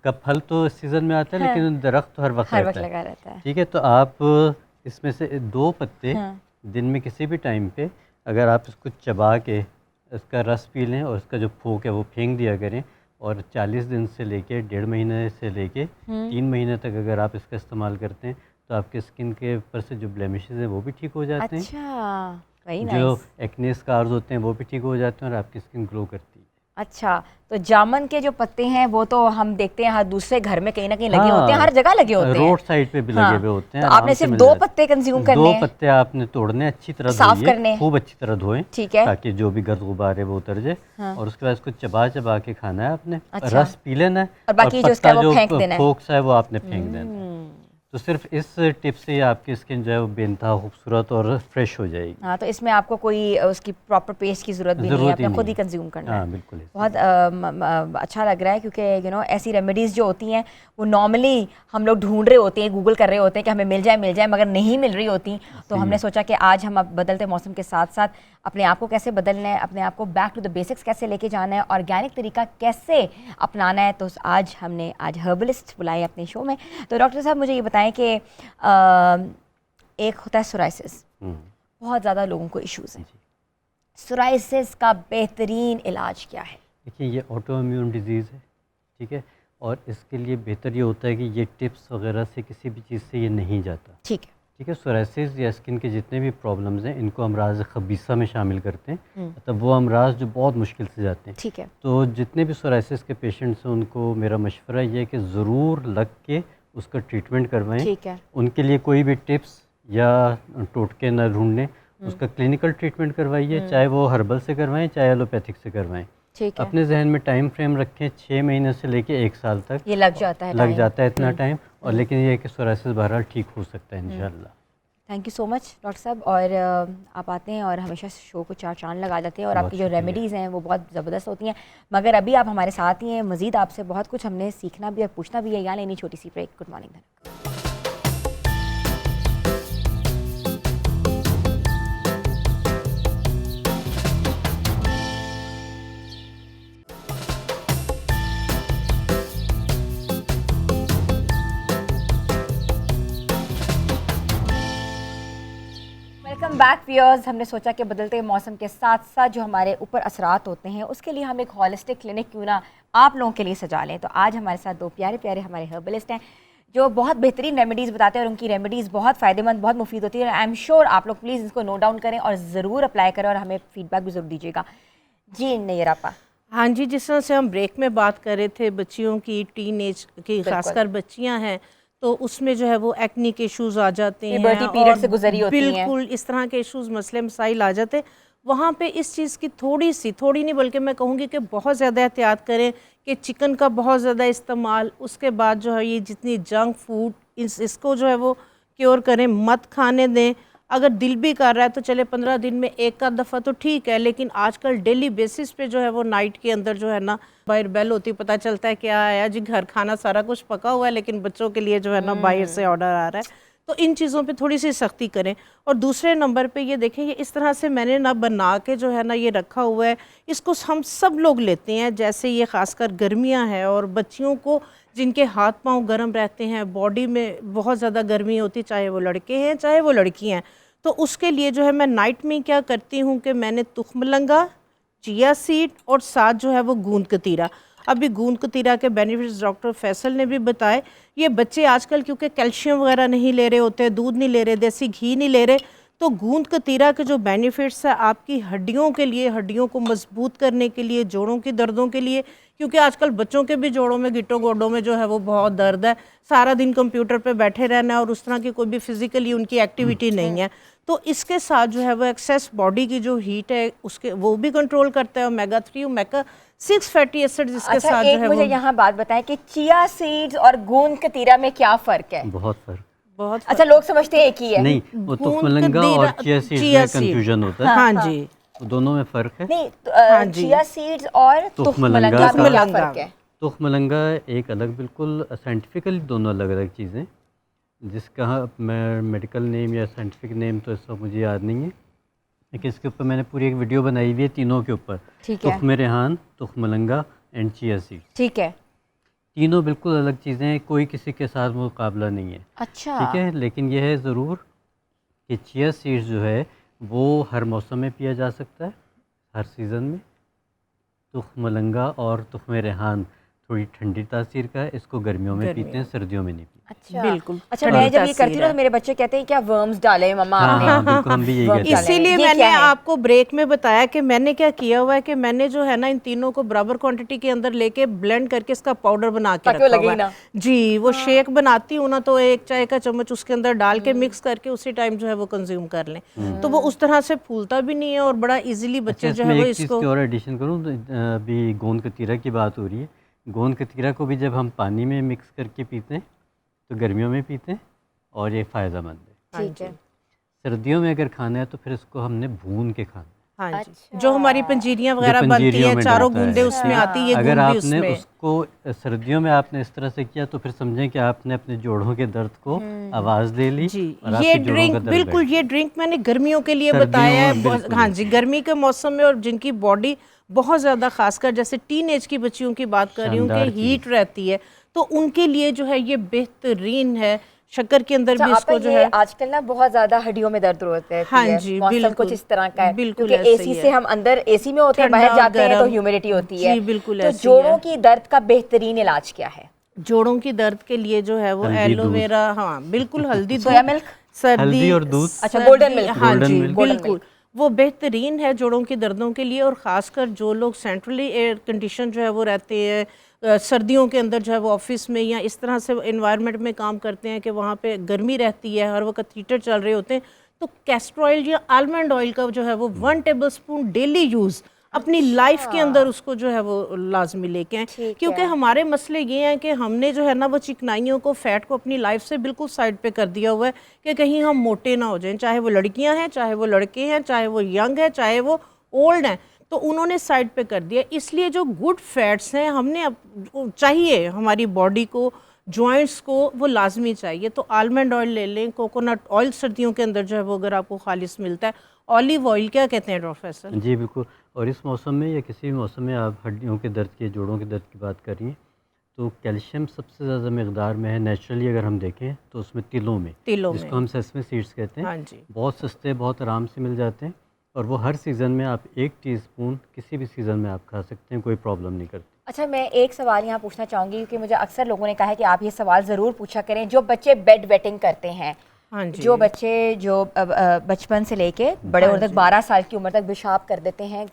का फल तो सीज़न में आता है, हाँ। लेकिन दरख्त तो हर वक्त हर वक्त रहता है। लगा रहता है। ठीक है, तो आप इसमें से 2 पत्ते हाँ। दिन में किसी भी टाइम पे अगर आप इसको चबा के इसका रस पी लें और इसका जो फूक है वो फेंक दिया करें और 40 दिन से लेके 1.5 महीने से लेके 3 महीने तक अगर आप इसका इस्तेमाल करते हैं तो आपके स्किन के ऊपर से जो ब्लेमिशेस हैं वो भी ठीक हो जाते हैं, अच्छा, वही जो नाइस। एक्ने स्कार्स होते हैं वो भी ठीक हो जाते हैं और आपकी स्किन ग्लो करती है। अच्छा, तो जामन के जो पत्ते हैं वो तो हम देखते हैं हर दूसरे घर में कहीं ना कहीं लगे होते हैं, हाँ, हर जगह लगे होते हैं। रोड साइड पे भी हाँ, लगे हुए होते हैं। तो आराम आपने से सिर्फ मिल 2 जाते हैं। पत्ते कंज्यूम करने 2 हैं। पत्ते आपने तोड़ने, अच्छी तरह साफ धोइए, करने हैं। खूब अच्छी तरह धोएं, ठीक है। ताकि जो भी गर्द गुबार है वो उतर जाए। हाँ। और उसके बाद इसको चबा चबा के खाना है आपने, अच्छा। रस पी लेना है और बाकी जो इसका पत्ता है वो जो फेंक देना है। फोक्स है वो आपने फेंक देना है। तो सिर्फ इस टिप से ही आपकी स्किन जो है वो बेनतहा खूबसूरत और फ्रेश हो जाएगी। हाँ, तो इसमें आपको कोई उसकी प्रॉपर पेस्ट की ज़रूरत भी नहीं है, आपने खुद ही कंज्यूम करना है। हाँ, बिल्कुल। बहुत अच्छा लग रहा है क्योंकि ऐसी रेमेडीज़ जो होती हैं वो नॉर्मली हम लोग ढूंढ रहे होते हैं, गूगल कर रहे होते हैं कि हमें मिल जाए मगर नहीं मिल रही होती। तो हमने सोचा कि आज हम अब बदलते मौसम के साथ साथ अपने आप को कैसे बदलना है, अपने आप को बैक टू द बेसिक्स कैसे लेके जाना है, ऑर्गेनिक तरीका कैसे अपनाना है। तो आज हमने हर्बलिस्ट बुलाए अपने शो में। तो डॉक्टर साहब मुझे ये बताएं कि एक होता है सोराइसिस, बहुत ज़्यादा लोगों को इश्यूज़ हैं। सोराइसिस का बेहतरीन इलाज क्या है? देखिए, ये ऑटो इम्यून डिजीज़ है, ठीक है, और इसके लिए बेहतर ये होता है कि ये टिप्स वगैरह से किसी भी चीज़ से ये नहीं जाता। ठीक है। ठीक है, सोराइसिस या स्किन के जितने भी प्रॉब्लम्स हैं इनको अमराज खबीसा में शामिल करते हैं, मतलब वो अमराज जो बहुत मुश्किल से जाते हैं। ठीक है। तो जितने भी सोराइसिस के पेशेंट्स हैं उनको मेरा मशवरा ये है कि ज़रूर लग के उसका ट्रीटमेंट करवाएं। ठीक है। उनके लिए कोई भी टिप्स या टोटके न ढूंढने, उसका क्लिनिकल ट्रीटमेंट करवाइए, चाहे वो हर्बल से करवाएं चाहे एलोपैथिक से करवाएं। ठीक है। अपने जहन में टाइम फ्रेम रखें, 6 महीने से लेके 1 साल तक ये लग जाता है, लग जाता है इतना टाइम। और लेकिन ये है कि सोराइसिस बहरहाल ठीक हो सकता है इंशाल्लाह। Thank you so much doctor साहब। और आप आते हैं और हमेशा शो को 4 चांद लगा देते हैं और बहुत आपकी जो शुक्रिया। रेमेडीज़ हैं वो बहुत ज़बरदस्त होती हैं। मगर अभी आप हमारे साथ ही हैं, मज़ीद आपसे बहुत कुछ हमने सीखना भी और पूछना भी है। यहाँ लेनी छोटी सी break. Good morning Dhanak. Welcome back viewers. हमने सोचा कि बदलते मौसम के साथ साथ जो हमारे ऊपर असरात होते हैं उसके लिए हम एक हॉलिस्टिक क्लिनिक क्यों ना आप लोगों के लिए सजा लें। तो आज हमारे साथ 2 प्यारे प्यारे हमारे हर्बलिस्ट हैं जो बहुत बेहतरीन रेमेडीज़ बताते हैं और उनकी रेमेडीज़ बहुत फ़ायदेमंद, बहुत मुफीद होती है। आई एम श्योर आप लोग प्लीज़ इसको नोट डाउन करें और ज़रूर अप्लाई करें और हमें फीडबैक भी ज़रूर दीजिएगा। जी नैयरापा। हाँ जी, जिस तरह से हम ब्रेक में बात कर रहे थे बच्चियों की, टीनेज की, खासकर बच्चियां हैं तो उसमें जो है वो एक्नी के इश्यूज आ जाते हैं, प्यूबर्टी पीरियड से गुजरी होती हैं, बिल्कुल इस तरह के इश्यूज, मसले मसाइल आ जाते हैं। वहाँ पे इस चीज़ की थोड़ी नहीं बल्कि मैं कहूँगी कि बहुत ज़्यादा एहतियात करें कि चिकन का बहुत ज़्यादा इस्तेमाल, उसके बाद जो है ये जितनी जंक फूड इसको जो है वो क्योर करें, मत खाने दें। अगर दिल भी कर रहा है तो चले 15 दिन में एक आध दफ़ा तो ठीक है, लेकिन आजकल डेली बेसिस पे जो है वो नाइट के अंदर जो है ना बाहर बेल होती, पता चलता है क्या आया जी, घर खाना सारा कुछ पका हुआ है लेकिन बच्चों के लिए जो है ना बाहर से ऑर्डर आ रहा है। तो इन चीज़ों पे थोड़ी सी सख्ती करें। और दूसरे नंबर पे ये देखें, ये इस तरह से मैंने ना बना के जो है ना ये रखा हुआ है, इसको हम सब लोग लेते हैं। जैसे ये ख़ासकर गर्मियां हैं और बच्चियों को जिनके हाथ पांव गर्म रहते हैं, बॉडी में बहुत ज़्यादा गर्मी होती, चाहे वो लड़के हैं चाहे वो लड़की हैं, तो उसके लिए जो है मैं नाइट में क्या करती हूँ कि मैंने तुखमलंगा, चिया सीड और साथ जो है वो गूंद कतीरा। अभी गूंद कतीरा के बेनिफिट्स डॉक्टर फैसल ने भी बताए। ये बच्चे आजकल क्योंकि कैल्शियम वगैरह नहीं ले रहे होते, दूध नहीं ले रहे, देसी घी नहीं ले रहे, तो गूंद कतीरा के जो बेनिफिट्स है आपकी हड्डियों के लिए, हड्डियों को मजबूत करने के लिए, जोड़ों की दर्दों के लिए, क्योंकि आजकल बच्चों के भी जोड़ों में, गिट्टों गोडों में जो है वो बहुत दर्द है, सारा दिन कंप्यूटर पे बैठे रहना है और उस तरह की कोई भी फिजिकली उनकी एक्टिविटी नहीं है। तो इसके साथ जो है वो एक्सेस बॉडी की जो हीट है उसके वो भी कंट्रोल करता है। ओमेगा 3 ओमेगा 6 फैटी एसिड्स इसके अच्छा, साथ जो है मुझे यहाँ बात बताएं कि चिया सीड्स और गूंद कतीरा में क्या फ़र्क है? बहुत फ़र्क। बहुत अच्छा, लोग समझते हैं एक ही है। नहीं, वो तुखमलंगा और चिया सीड्स में कंफ्यूजन होता है। हाँ जी, तो दोनों में फ़र्क है। नहीं, हाँ जी। चिया सीड्स और तुखमलंगा में क्या फ़र्क है? तुखमलंगा एक अलग, बिल्कुल साइंटिफिकली दोनों अलग अलग चीज़ें, जिसका मैं मेडिकल नेम या साइंटिफिक नेम तो इस वक्त मुझे याद नहीं है, लेकिन इसके ऊपर मैंने पूरी एक वीडियो बनाई हुई है तीनों के ऊपर। ठीक है, तुखमे रेहान, तुखमलंगा एंड चिया सीड, ठीक है। तीनों बिल्कुल अलग चीज़ें हैं, कोई किसी के साथ मुकाबला नहीं है। अच्छा, ठीक है, लेकिन यह है ज़रूर कि चिया सीड्स जो है वो हर मौसम में पिया जा सकता है, हर सीज़न में। तुखमलंगा और तुखमे रेहान थोड़ी ठंडी तासीर का है, इसको गर्मियों में पीते हैं, सर्दियों में नहीं पीते। अच्छा, बिल्कुल। अच्छा, मैं जब ये करती हूँ तो मेरे बच्चे कहते हैं क्या वर्म्स डाले मम्मा आपने? हाँ, बिल्कुल, हम भी यही कहते हैं। इसीलिए ये मैंने क्या है? आपको ब्रेक में बताया कि मैंने क्या किया हुआ है कि मैंने जो है ना इन तीनों को बराबर क्वांटिटी के अंदर लेके ब्लेंड करके इसका पाउडर बना के रखा हुआ है। जी, वो शेक बनाती हूँ ना तो 1 चाय का चम्मच उसके अंदर डाल के मिक्स करके उसी टाइम जो है वो कंज्यूम कर लें, तो वो उस तरह से फूलता भी नहीं है और बड़ा इजीली बच्चे जो है वो इसको। और एडिशन करूँ तो अभी गोंद कतीरा की बात हो रही है। गोंद कतीरा को भी जब हम पानी में मिक्स करके पीते हैं तो गर्मियों में पीते हैं और ये फ़ायदेमंद है। ठीक है। सर्दियों में अगर खाना है तो फिर इसको हमने भून के खाना है। हाँ जी, अच्छा। जो हमारी पंजीरियाँ वगैरह जो बनती पंजीरियों हैं, में चारों डलता है। गूंदे उसमें आती है, अगर गूंद भी आपने उसमें। उसको सर्दियों में आपने इस तरह से किया तो फिर समझें कि आपने अपने जोड़ों के दर्द को आवाज़ दे ली। जी, और ये आपके जोड़ों ड्रिंक का दर्द बिल्कुल, बैठ ये ड्रिंक मैंने गर्मियों के लिए सर्दियों बताया है। में बिल्कुल हाँ जी, गर्मी के मौसम में और जिनकी बॉडी बहुत ज़्यादा, खासकर जैसे टीनेज की बच्चियों की बात कर रही हूँ शानदार कि हीट रहती है, तो उनके लिए जो है ये बेहतरीन है। शक्कर के अंदर भी इसको जो है आजकल ना बहुत ज्यादा हड्डियों में दर्द होते हैं। हाँ जी, मौसम बिल्कुल, कुछ इस तरह का है, बिल्कुल क्योंकि ऐसे ही एसी है। से हम अंदर एसी में होते हैं, ठंडा बाहर जाते हैं तो गरम, ह्यूमिडिटी होती है। जी, बिल्कुल तो ऐसे ही जोड़ों है। की दर्द का बेहतरीन इलाज क्या है? जोड़ों की दर्द के लिए जो है वो हल्दी दूध। एलोवेरा, हाँ बिल्कुल, हल्दी सोया मिल्क, सर्दी, हल्दी और दूध। अच्छा, गोल्डन मिल्क। हाँ गोल्डन जी, मिल्क। बिल्कुल, वो बेहतरीन है जोड़ों की दर्दों के लिए। और ख़ासकर जो लोग सेंट्रली एयर कंडीशन जो है वो रहते हैं, सर्दियों के अंदर जो है वो ऑफिस में या इस तरह से इन्वायरमेंट में काम करते हैं कि वहाँ पे गर्मी रहती है, हर वक्त हीटर चल रहे होते हैं, तो कैस्टर ऑयल या आलमंड ऑयल का जो है वो 1 टेबलस्पून डेली यूज़ अपनी लाइफ के अंदर उसको जो है वो लाजमी लेके आए। क्योंकि हमारे मसले ये हैं कि हमने जो है ना वो चिकनाइयों को, फैट को अपनी लाइफ से बिल्कुल साइड पे कर दिया हुआ है कि कहीं हम मोटे ना हो जाएं, चाहे वो लड़कियां हैं, चाहे वो लड़के हैं, चाहे वो यंग है, चाहे वो ओल्ड हैं, तो उन्होंने साइड पे कर दिया। इसलिए जो गुड फैट्स हैं हमने चाहिए हमारी बॉडी को, जॉइंट्स को, वो लाजमी चाहिए। तो आलमंड ऑयल ले लें, कोकोनट ऑयल सर्दियों के अंदर जो है वो अगर आपको खालिस मिलता है, ऑलिव ऑयल क्या कहते हैं प्रोफेसर? जी बिल्कुल। और इस मौसम में या किसी भी मौसम में आप हड्डियों के दर्द की, जोड़ों के दर्द की बात कर रही हैं, तो कैल्शियम सबसे ज़्यादा मकदार में है नेचुरली अगर हम देखें तो उसमें तिलों में, जिसको हम सेसमे सीड्स कहते हैं। हाँ जी, बहुत सस्ते, बहुत आराम से मिल जाते हैं और वो हर सीज़न में आप 1 टीस्पून किसी भी सीज़न में आप खा सकते हैं, कोई प्रॉब्लम नहीं करती। अच्छा, मैं एक सवाल यहाँ पूछना चाहूँगी क्योंकि मुझे अक्सर लोगों ने कहा है कि आप ये सवाल ज़रूर पूछा करें। जो बच्चे बेड वेटिंग करते हैं, हाँ जी, जो बच्चे जो बचपन से लेके बड़े होने तक 12 साल की उम्र तक पेशाब कर देते हैं,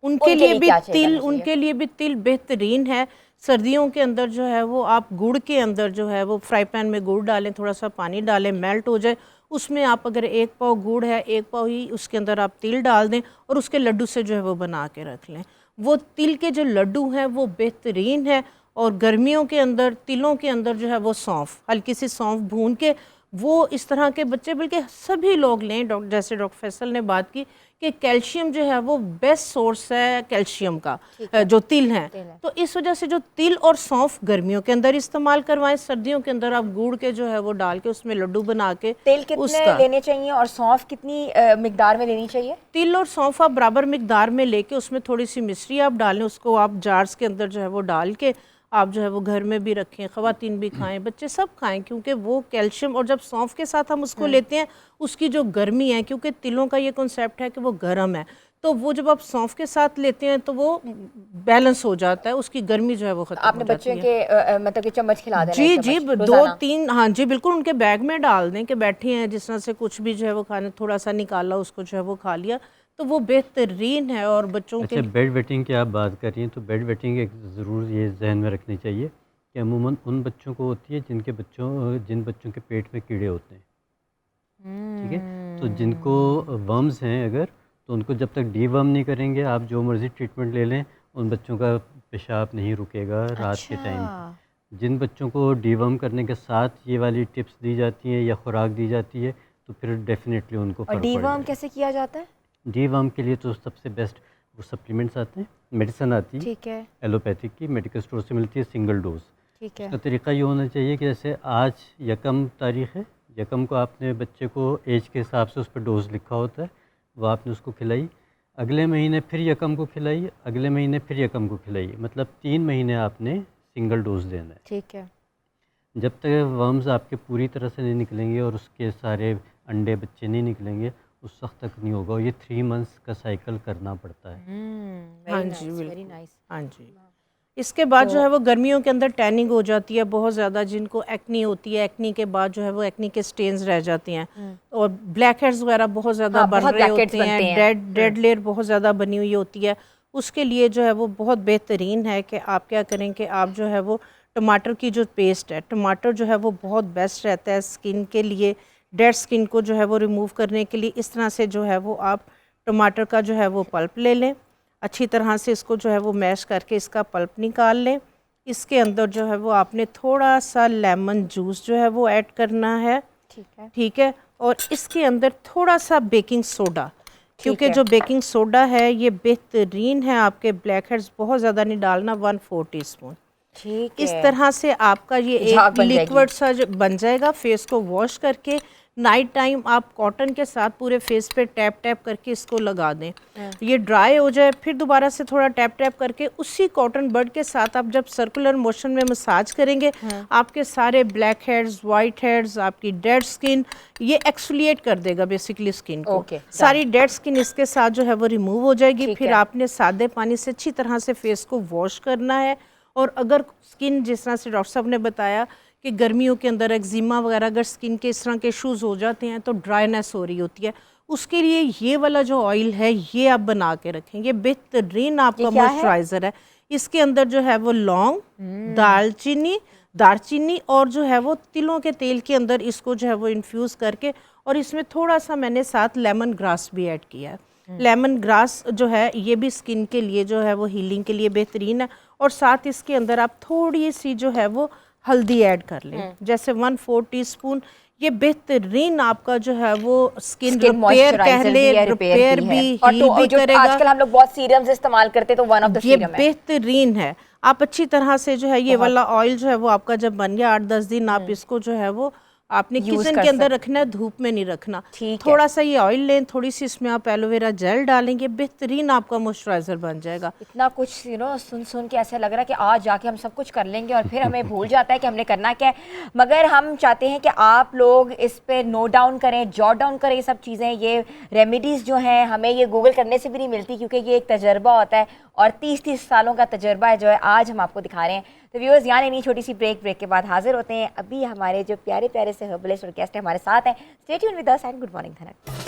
उनके लिए भी क्या चाहिए तिल, करना चाहिए? उनके लिए भी तिल बेहतरीन है। सर्दियों के अंदर जो है वो आप गुड़ के अंदर जो है वो फ्राई पैन में गुड़ डालें, थोड़ा सा पानी डालें, मेल्ट हो जाए, उसमें आप अगर 1 पाव गुड़ है, 1 पाव ही उसके अंदर आप तिल डाल दें और उसके लड्डू से जो है वो बना के रख लें। वो तिल के जो लड्डू हैं वो बेहतरीन है। और गर्मियों के अंदर तिलों के अंदर जो है वो सौंफ, हल्की सी सौंफ भून के वो इस तरह के बच्चे, बल्कि सभी लोग लें। जैसे डॉक्टर फैसल ने बात की कि कैल्शियम जो है वो बेस्ट सोर्स है कैल्शियम का, जो तिल हैं। तो इस वजह से जो तिल और सौंफ गर्मियों के अंदर इस्तेमाल करवाएं, सर्दियों के अंदर आप गुड़ के जो है वो डाल के उसमें लड्डू बना के। तिल कितने लेने चाहिए और सौंफ कितनी मिकदार में लेनी चाहिए? तिल और सौंफ आप बराबर मिकदार में लेके उसमें थोड़ी सी मिश्री आप डालें, उसको आप जार्स के अंदर जो है वो डाल के आप जो है वो घर में भी रखें, ख़वातीन भी खाएं, बच्चे सब खाएं, क्योंकि वो कैल्शियम, और जब सौंफ के साथ हम उसको लेते हैं उसकी जो गर्मी है, क्योंकि तिलों का ये कॉन्सेप्ट है कि वो गर्म है, तो वो जब आप सौंफ के साथ लेते हैं तो वो बैलेंस हो जाता है, उसकी गर्मी जो है वो खत्म आपने हो जाती है। बच्चों के मतलब कि चम्मच खिला देना? जी जी, 2-3, हाँ जी बिल्कुल, उनके बैग में डाल दें कि बैठे हैं, जिस तरह से कुछ भी जो है वो खाने, थोड़ा सा निकाला उसको जो है वो खा लिया, तो वो बेहतरीन है। और बच्चों के बेड वेटिंग की आप बात कर रही हैं, तो बेड वेटिंग एक ज़रूर ये जहन में रखनी चाहिए कि अमूमन उन बच्चों को होती है जिन बच्चों के पेट में कीड़े होते हैं, ठीक है। तो जिनको वर्म्स हैं अगर, तो उनको जब तक डीवर्म नहीं करेंगे आप जो मर्ज़ी ट्रीटमेंट ले लें, उन बच्चों का पेशाब नहीं रुकेगा रात के टाइम। जिन बच्चों को डीवर्म करने के साथ ये वाली टिप्स दी जाती हैं या खुराक दी जाती है, तो फिर डेफिनेटली उनको और डीवर्म कैसे किया जाता है? डीवर्म के लिए तो सबसे बेस्ट वो सप्लीमेंट्स आते हैं, मेडिसिन आती है, ठीक है, एलोपैथिक की, मेडिकल स्टोर से मिलती है, सिंगल डोज। ठीक है। उसका तरीका ये होना चाहिए कि जैसे आज यकम तारीख़ है, यकम को आपने बच्चे को एज के हिसाब से उस पर डोज लिखा होता है, वो आपने उसको खिलाई, अगले महीने फिर यकम को खिलाई, अगले महीने फिर यकम को खिलाई, मतलब 3 महीने आपने सिंगल डोज देना है। ठीक है। जब तक वर्म्स आपके पूरी तरह से नहीं निकलेंगे और उसके सारे अंडे बच्चे नहीं निकलेंगे, उस वक्त तक नहीं होगा। और ये 3 मंथ्स का साइकिल करना पड़ता है। हाँ जी बिल्कुल, हाँ जी। इसके बाद जो है वो गर्मियों के अंदर टैनिंग हो जाती है बहुत ज़्यादा, जिनको एक्नी होती है, एक्नी के बाद जो है वो एक्नी के स्टेन्स रह जाते हैं, और ब्लैक हेड्स वगैरह बहुत ज़्यादा बन रहे होते हैं, डेड लेयर बहुत ज़्यादा बनी हुई होती है। उसके लिए जो है वो बहुत बेहतरीन है कि आप क्या करें कि आप जो है वो टमाटर की जो पेस्ट है, टमाटर जो है वो बहुत बेस्ट रहता है स्किन के लिए, डेड स्किन को जो है वो रिमूव करने के लिए। इस तरह से जो है वो आप टमाटर का जो है वो पल्प ले लें, अच्छी तरह से इसको जो है वो मैश करके इसका पल्प निकाल लें। इसके अंदर जो है वो आपने थोड़ा सा लेमन जूस जो है वो ऐड करना है, ठीक है। और इसके अंदर थोड़ा सा बेकिंग सोडा, क्योंकि जो बेकिंग सोडा है ये बेहतरीन है, आपके ब्लैक हेड्स बहुत ज़्यादा नहीं डालना, 1/4 टीस्पून। ठीक है। इस तरह से आपका ये एक लिक्विड सा बन जाएगा। फेस को वॉश करके नाइट टाइम आप कॉटन के साथ पूरे फेस पे टैप टैप करके इसको लगा दें, ये ड्राई हो जाए, फिर दोबारा से थोड़ा टैप टैप करके उसी कॉटन बड के साथ आप जब सर्कुलर मोशन में मसाज करेंगे, आपके सारे ब्लैक हेड्स, वाइट हेड्स, आपकी डेड स्किन, ये एक्सफोलिएट कर देगा बेसिकली स्किन को। सारी डेड स्किन इसके साथ जो है वो रिमूव हो जाएगी। फिर आपने सादे पानी से अच्छी तरह से फेस को वॉश करना है। और अगर स्किन, जिस तरह से डॉक्टर साहब ने बताया कि गर्मियों के अंदर एक्जिमा वगैरह अगर स्किन के इस तरह के इशूज़ हो जाते हैं तो ड्राइनेस हो रही होती है, उसके लिए ये वाला जो ऑयल है ये आप बना के रखें, ये बेहतरीन आपका मॉइस्चराइज़र है। इसके अंदर जो है वो लौंग, दालचीनी और जो है वो तिलों के तेल के अंदर इसको जो है वो इन्फ्यूज़ करके, और इसमें थोड़ा सा मैंने साथ लेमन ग्रास भी ऐड किया है। लेमन ग्रास जो है ये भी स्किन के लिए जो है वो हीलिंग के लिए बेहतरीन है। और साथ इसके अंदर आप थोड़ी सी जो है वो हल्दी ऐड कर लें, जैसे 1/4 टीस्पून। ये बेहतरीन आपका जो है वो स्किन रिपेयर कह ले, रिपेयर भी हील भी करेगा। आजकल हम लोग बहुत सीरम्स इस्तेमाल करते हैं, तो वन ऑफ द सीरम है, बेहतरीन है। आप अच्छी तरह से जो है ये वाला ऑयल जो है वो आपका जब बन गया 8-10 दिन, आप इसको जो है वो आपने किचन के अंदर रखना है, धूप में नहीं रखना। थोड़ा सा ये ऑयल लें, थोड़ी सी इसमें आप एलोवेरा जेल डालेंगे, बेहतरीन आपका मॉइस्चराइजर बन जाएगा। इतना कुछ सुन के ऐसा लग रहा है कि आज जाके हम सब कुछ कर लेंगे और फिर हमें भूल जाता है कि हमने करना क्या है। मगर हम चाहते हैं कि आप लोग इस पे नोट डाउन करें, जॉट डाउन करें ये सब चीज़ें। ये रेमेडीज़ जो हैं हमें ये गूगल करने से भी नहीं मिलती, क्योंकि ये एक तजर्बा होता है और 30-30 सालों का तजर्बा है जो है आज हम आपको दिखा रहे हैं। तो व्यूअर्स, यहाँ नहीं, छोटी सी ब्रेक के बाद हाजिर होते हैं। अभी हमारे जो प्यारे प्यारे से हर्बलिस्ट और गेस्ट हमारे साथ हैं। Stay tuned with us and good morning Dhanak.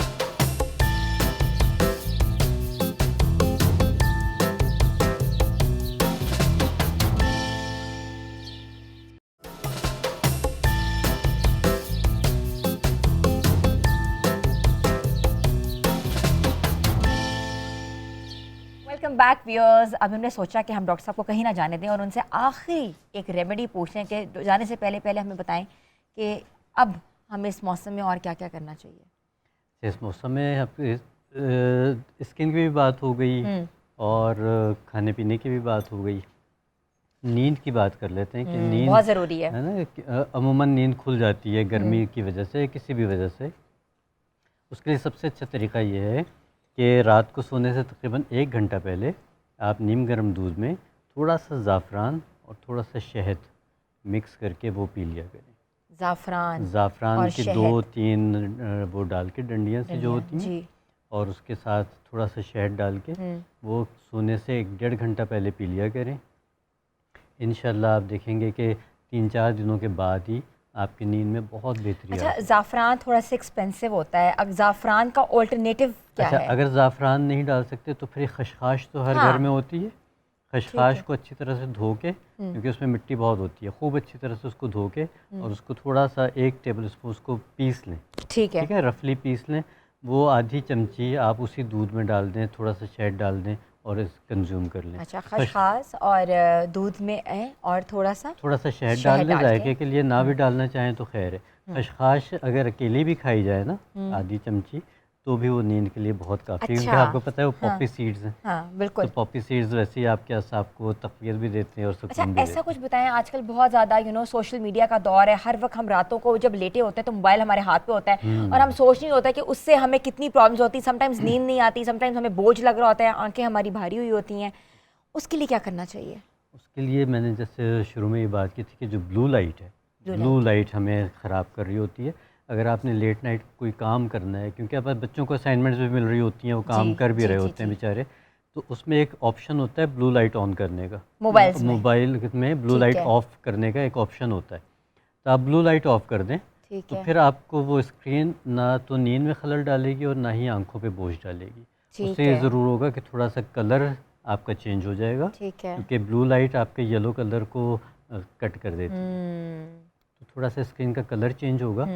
Welcome back viewers. अब हमने सोचा कि हम डॉक्टर साहब को कहीं ना जाने दें और उनसे आखिरी एक रेमेडी पूछ लें कि जाने से पहले हमें बताएं कि अब हमें इस मौसम में और क्या क्या करना चाहिए? इस मौसम में आपकी स्किन की भी बात हो गई और खाने पीने की भी बात हो गई। नींद की बात कर लेते हैं कि नींद बहुत ज़रूरी है ना, अमूमन नींद खुल जाती है गर्मी की वजह से, किसी भी वजह से। उसके लिए सबसे अच्छा तरीका ये है कि रात को सोने से तकरीबन 1 घंटा पहले आप नीम गर्म दूध में थोड़ा सा ज़ाफ़रान और थोड़ा सा शहद मिक्स करके वो पी लिया करें। ज़ाफ़रान की 2-3 वो डाल के डंडियाँ से जो होती हैं, और उसके साथ थोड़ा सा शहद डाल के वो सोने से 1-1.5 घंटा पहले पी लिया करें। इंशाल्लाह आप देखेंगे कि 3-4 दिनों के बाद ही आपकी नींद में बहुत बेहतरी अच्छा, आती है। ज़ाफ़रान थोड़ा सा एक्सपेंसिव होता है, अब ज़ाफ़रान का ऑल्टरनेटिव क्या है? अगर ज़ाफ़रान नहीं डाल सकते तो फिर खशखाश तो हर घर में होती है। खशखाश को अच्छी तरह से धो के, क्योंकि उसमें मिट्टी बहुत होती है, खूब अच्छी तरह से उसको धो के और उसको थोड़ा सा 1 टेबल स्पून उसको पीस लें। ठीक है, रफली पीस लें। वो आधी चमची आप उसी दूध में डाल दें, थोड़ा सा शहद डाल दें और कंज्यूम कर लें। अच्छा, खसखस और दूध में है और थोड़ा सा शहद डाल लें जायके के लिए, ना भी डालना चाहें तो खैर है। खसखस अगर अकेली भी खाई जाए ना, आधी चमची, तो भी वो नींद के लिए बहुत काफ़ी है। क्योंकि आपको पता है वो पॉपी सीड्स हैं। हाँ, बिल्कुल। तो पॉपी सीड्स वैसे ही आपके असाब को तक़वियत भी देते हैं और सुकून भी देते हैं। ऐसा कुछ बताएं, आजकल बहुत ज़्यादा सोशल मीडिया का दौर है, हर वक्त हम रातों को जब लेटे होते हैं तो मोबाइल हमारे हाथ पे होता है और हम सोच नहीं होता कि उससे हमें कितनी प्रॉब्लम्स होती हैं। समटाइम्स नींद नहीं आती, समटाइम्स हमें बोझ लग रहा होता है, आंखें हमारी भारी हुई होती हैं। उसके लिए क्या करना चाहिए? उसके लिए मैंने जैसे शुरू में ये बात की थी कि जो ब्लू लाइट है, ब्लू लाइट हमें ख़राब कर रही होती है। अगर आपने लेट नाइट कोई काम करना है, क्योंकि अब बच्चों को असाइनमेंट्स भी मिल रही होती हैं, वो काम कर भी रहे होते हैं बेचारे, तो उसमें एक ऑप्शन होता है ब्लू लाइट ऑन करने का। मोबाइल में ब्लू लाइट ऑफ करने का एक ऑप्शन होता है। तो आप ब्लू लाइट ऑफ कर दें, तो फिर आपको वो स्क्रीन ना तो नींद में खलल डालेगी और ना ही आंखों पे बोझ डालेगी। उससे ये ज़रूर होगा कि थोड़ा सा कलर आपका चेंज हो जाएगा, क्योंकि ब्लू लाइट आपके येलो कलर को कट कर देती है। तो थोड़ा सा स्क्रीन का कलर चेंज होगा,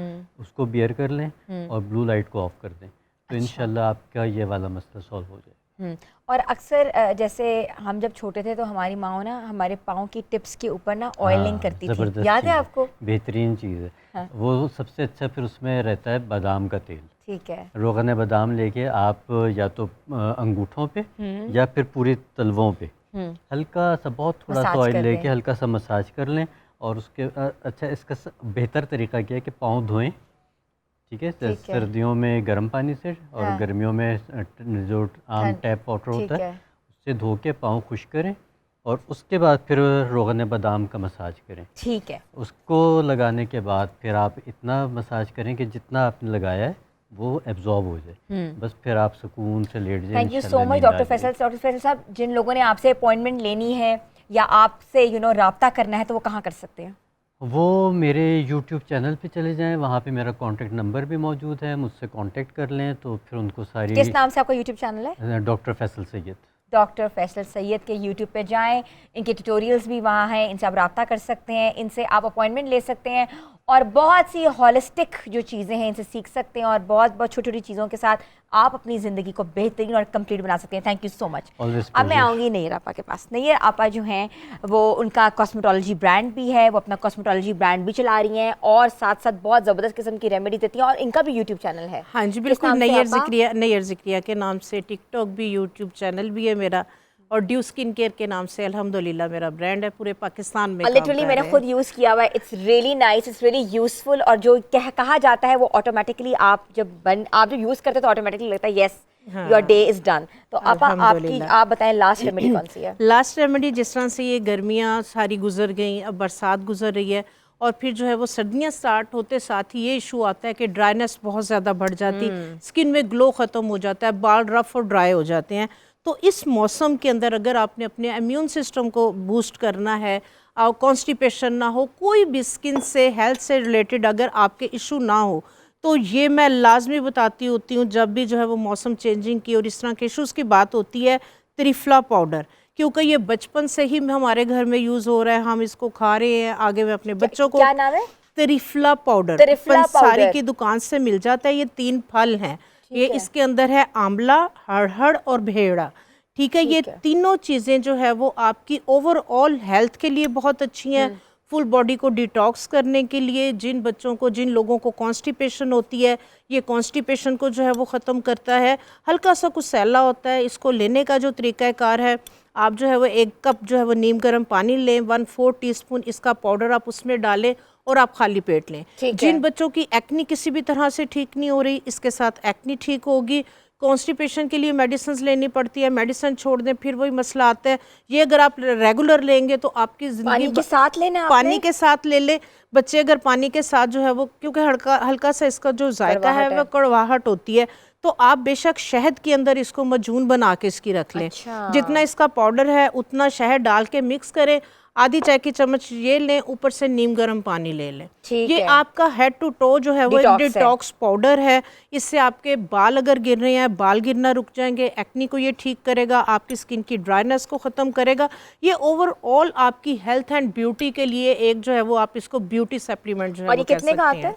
उसको बियर कर लें और ब्लू लाइट को ऑफ कर दें, तो इंशाल्लाह आपका ये वाला मसला सॉल्व हो जाए। और अक्सर जैसे हम जब छोटे थे तो हमारी माँ ना हमारे पाँव की टिप्स के ऊपर ना ऑयलिंग करती थी, याद है आपको? बेहतरीन चीज़ है। हाँ। वो सबसे अच्छा फिर उसमें रहता है बादाम का तेल। ठीक है, रोगन बादाम लेके आप या तो अंगूठों पे या फिर पूरे तलवों पे हल्का सा, बहुत थोड़ा सा ऑयल लेके हल्का सा मसाज कर लें। और उसके अच्छा, इसका बेहतर तरीका क्या है कि पाँव धोएं, ठीक है? सर्दियों में गर्म पानी से और गर्मियों में जो आम टैप वाटर होता है उससे धो के पाँव खुश्क करें और उसके बाद फिर रोगन बादाम का मसाज करें। ठीक है, उसको लगाने के बाद फिर आप इतना मसाज करें कि जितना आपने लगाया है वो एब्जॉर्ब हो जाए, बस फिर आप सुकून से लेट जाए। Thank you so much doctor Faisal. Doctor Faisal साहब, जिन लोगों ने आपसे अपॉइंटमेंट लेनी है या आपसे रब्ता करना है तो वो कहाँ कर सकते हैं? वो मेरे YouTube चैनल पे चले जाएं, वहाँ पे मेरा कॉन्टैक्ट नंबर भी मौजूद है, मुझसे कॉन्टैक्ट कर लें तो फिर उनको सारी। किस नाम से आपका YouTube चैनल है? डॉक्टर फैसल सैयद। डॉक्टर फैसल सैयद के YouTube पे जाएं, इनके ट्यूटोरियल्स भी वहाँ हैं, इनसे आप रब्ता कर सकते हैं, इनसे आप अपॉइंटमेंट ले सकते हैं और बहुत सी हॉलिस्टिक जो चीज़ें हैं इनसे सीख सकते हैं और बहुत बहुत छोटी छोटी चीज़ों के साथ आप अपनी ज़िंदगी को बेहतरीन और कंप्लीट बना सकते हैं। Thank you so much. अब मैं आऊँगी नैयर आपा के पास। नैयर आपा जो हैं वो उनका कॉस्मेटोलॉजी ब्रांड भी है, वो अपना कॉस्मेटोलॉजी ब्रांड भी चला रही हैं और साथ साथ बहुत ज़बरदस्त किस्म की रेमेडी देती हैं और इनका भी यूट्यूब चैनल है। हाँ जी बिल्कुल, नैयर ज़िक्रिया के नाम से टिकटॉक भी, यूट्यूब चैनल भी है मेरा और ड्यू स्किन केयर के नाम से अल्हम्दुलिल्लाह मेरा ब्रांड है, पूरे पाकिस्तान में लिटरली मैंने खुद यूज़ किया हुआ है, it's really nice, it's really useful और जो कहा जाता है वो ऑटोमेटिकली आप जब यूज़ करते हैं तो ऑटोमेटिकली लगता है yes your day is done. तो आप बताएं लास्ट रेमेडी कौन सी है? लास्ट रेमेडी, जिस तरह से ये गर्मियाँ सारी गुजर गई, अब बरसात गुजर रही है और फिर जो है वो सर्दियाँ स्टार्ट होते साथ ही ये इशू आता है कि ड्राइनेस बहुत ज़्यादा बढ़ जाती, स्किन में ग्लो ख़त्म हो जाता है, बाल रफ और ड्राई हो जाते हैं। तो इस मौसम के अंदर अगर आपने अपने इम्यून सिस्टम को बूस्ट करना है, कॉन्स्टिपेशन ना हो, कोई भी स्किन से हेल्थ से रिलेटेड अगर आपके इशू ना हो, तो ये मैं लाजमी बताती होती हूँ जब भी जो है वो मौसम चेंजिंग की और इस तरह के इशूज़ की बात होती है, त्रिफला पाउडर, क्योंकि ये बचपन से ही हमारे घर में यूज़ हो रहा है, हम इसको खा रहे हैं, आगे में अपने बच्चों को। क्या नाम है? त्रिफला पाउडर, पंसारी की दुकान से मिल जाता है। ये 3 फल हैं, ये इसके अंदर है आंवला, हड़हड़ और भेड़ा, ठीक है? ये तीनों चीज़ें जो है वो आपकी ओवरऑल हेल्थ के लिए बहुत अच्छी हैं, फुल बॉडी को डिटॉक्स करने के लिए। जिन बच्चों को, जिन लोगों को कॉन्स्टिपेशन होती है, ये कॉन्स्टिपेशन को जो है वो ख़त्म करता है। हल्का सा कुछ सैला होता है, इसको लेने का जो तरीक़ाकार है, आप जो है वो 1 कप जो है वो नीम गर्म पानी लें, 1/4 टीस्पून इसका पाउडर आप उसमें डालें और आप खाली पेट लें। जिन बच्चों की एक्नी किसी भी तरह से ठीक नहीं हो रही, इसके साथ एक्नी ठीक होगी। कॉन्स्टिपेशन के लिए मेडिसिन लेनी पड़ती है, मेडिसिन छोड़ दें फिर वही मसला आता है। ये अगर आप रेगुलर लेंगे तो आपकी ज़िंदगी पानी के साथ लेना, पानी के साथ ले ले। बच्चे अगर पानी के साथ जो है वो, क्योंकि हल्का सा इसका जो जायका है वह कड़वाहट होती है, तो आप बेशक शहद के अंदर इसको मजून बना के इसकी रख लें। जितना इसका पाउडर है उतना शहद डाल के मिक्स करें, आधी चाय की चम्मच ये लें, ऊपर से नीम गर्म पानी ले लें। ये आपका हेड टू टो जो है वो डिटॉक्स पाउडर है। इससे आपके बाल अगर गिर रहे हैं, बाल गिरना रुक जाएंगे। एक्नी को ये ठीक करेगा, आपकी स्किन की ड्राइनेस को ख़त्म करेगा। ये ओवरऑल आपकी हेल्थ एंड ब्यूटी के लिए एक जो है वो, आप इसको ब्यूटी सप्लीमेंट जो है वो कह सकते हैं।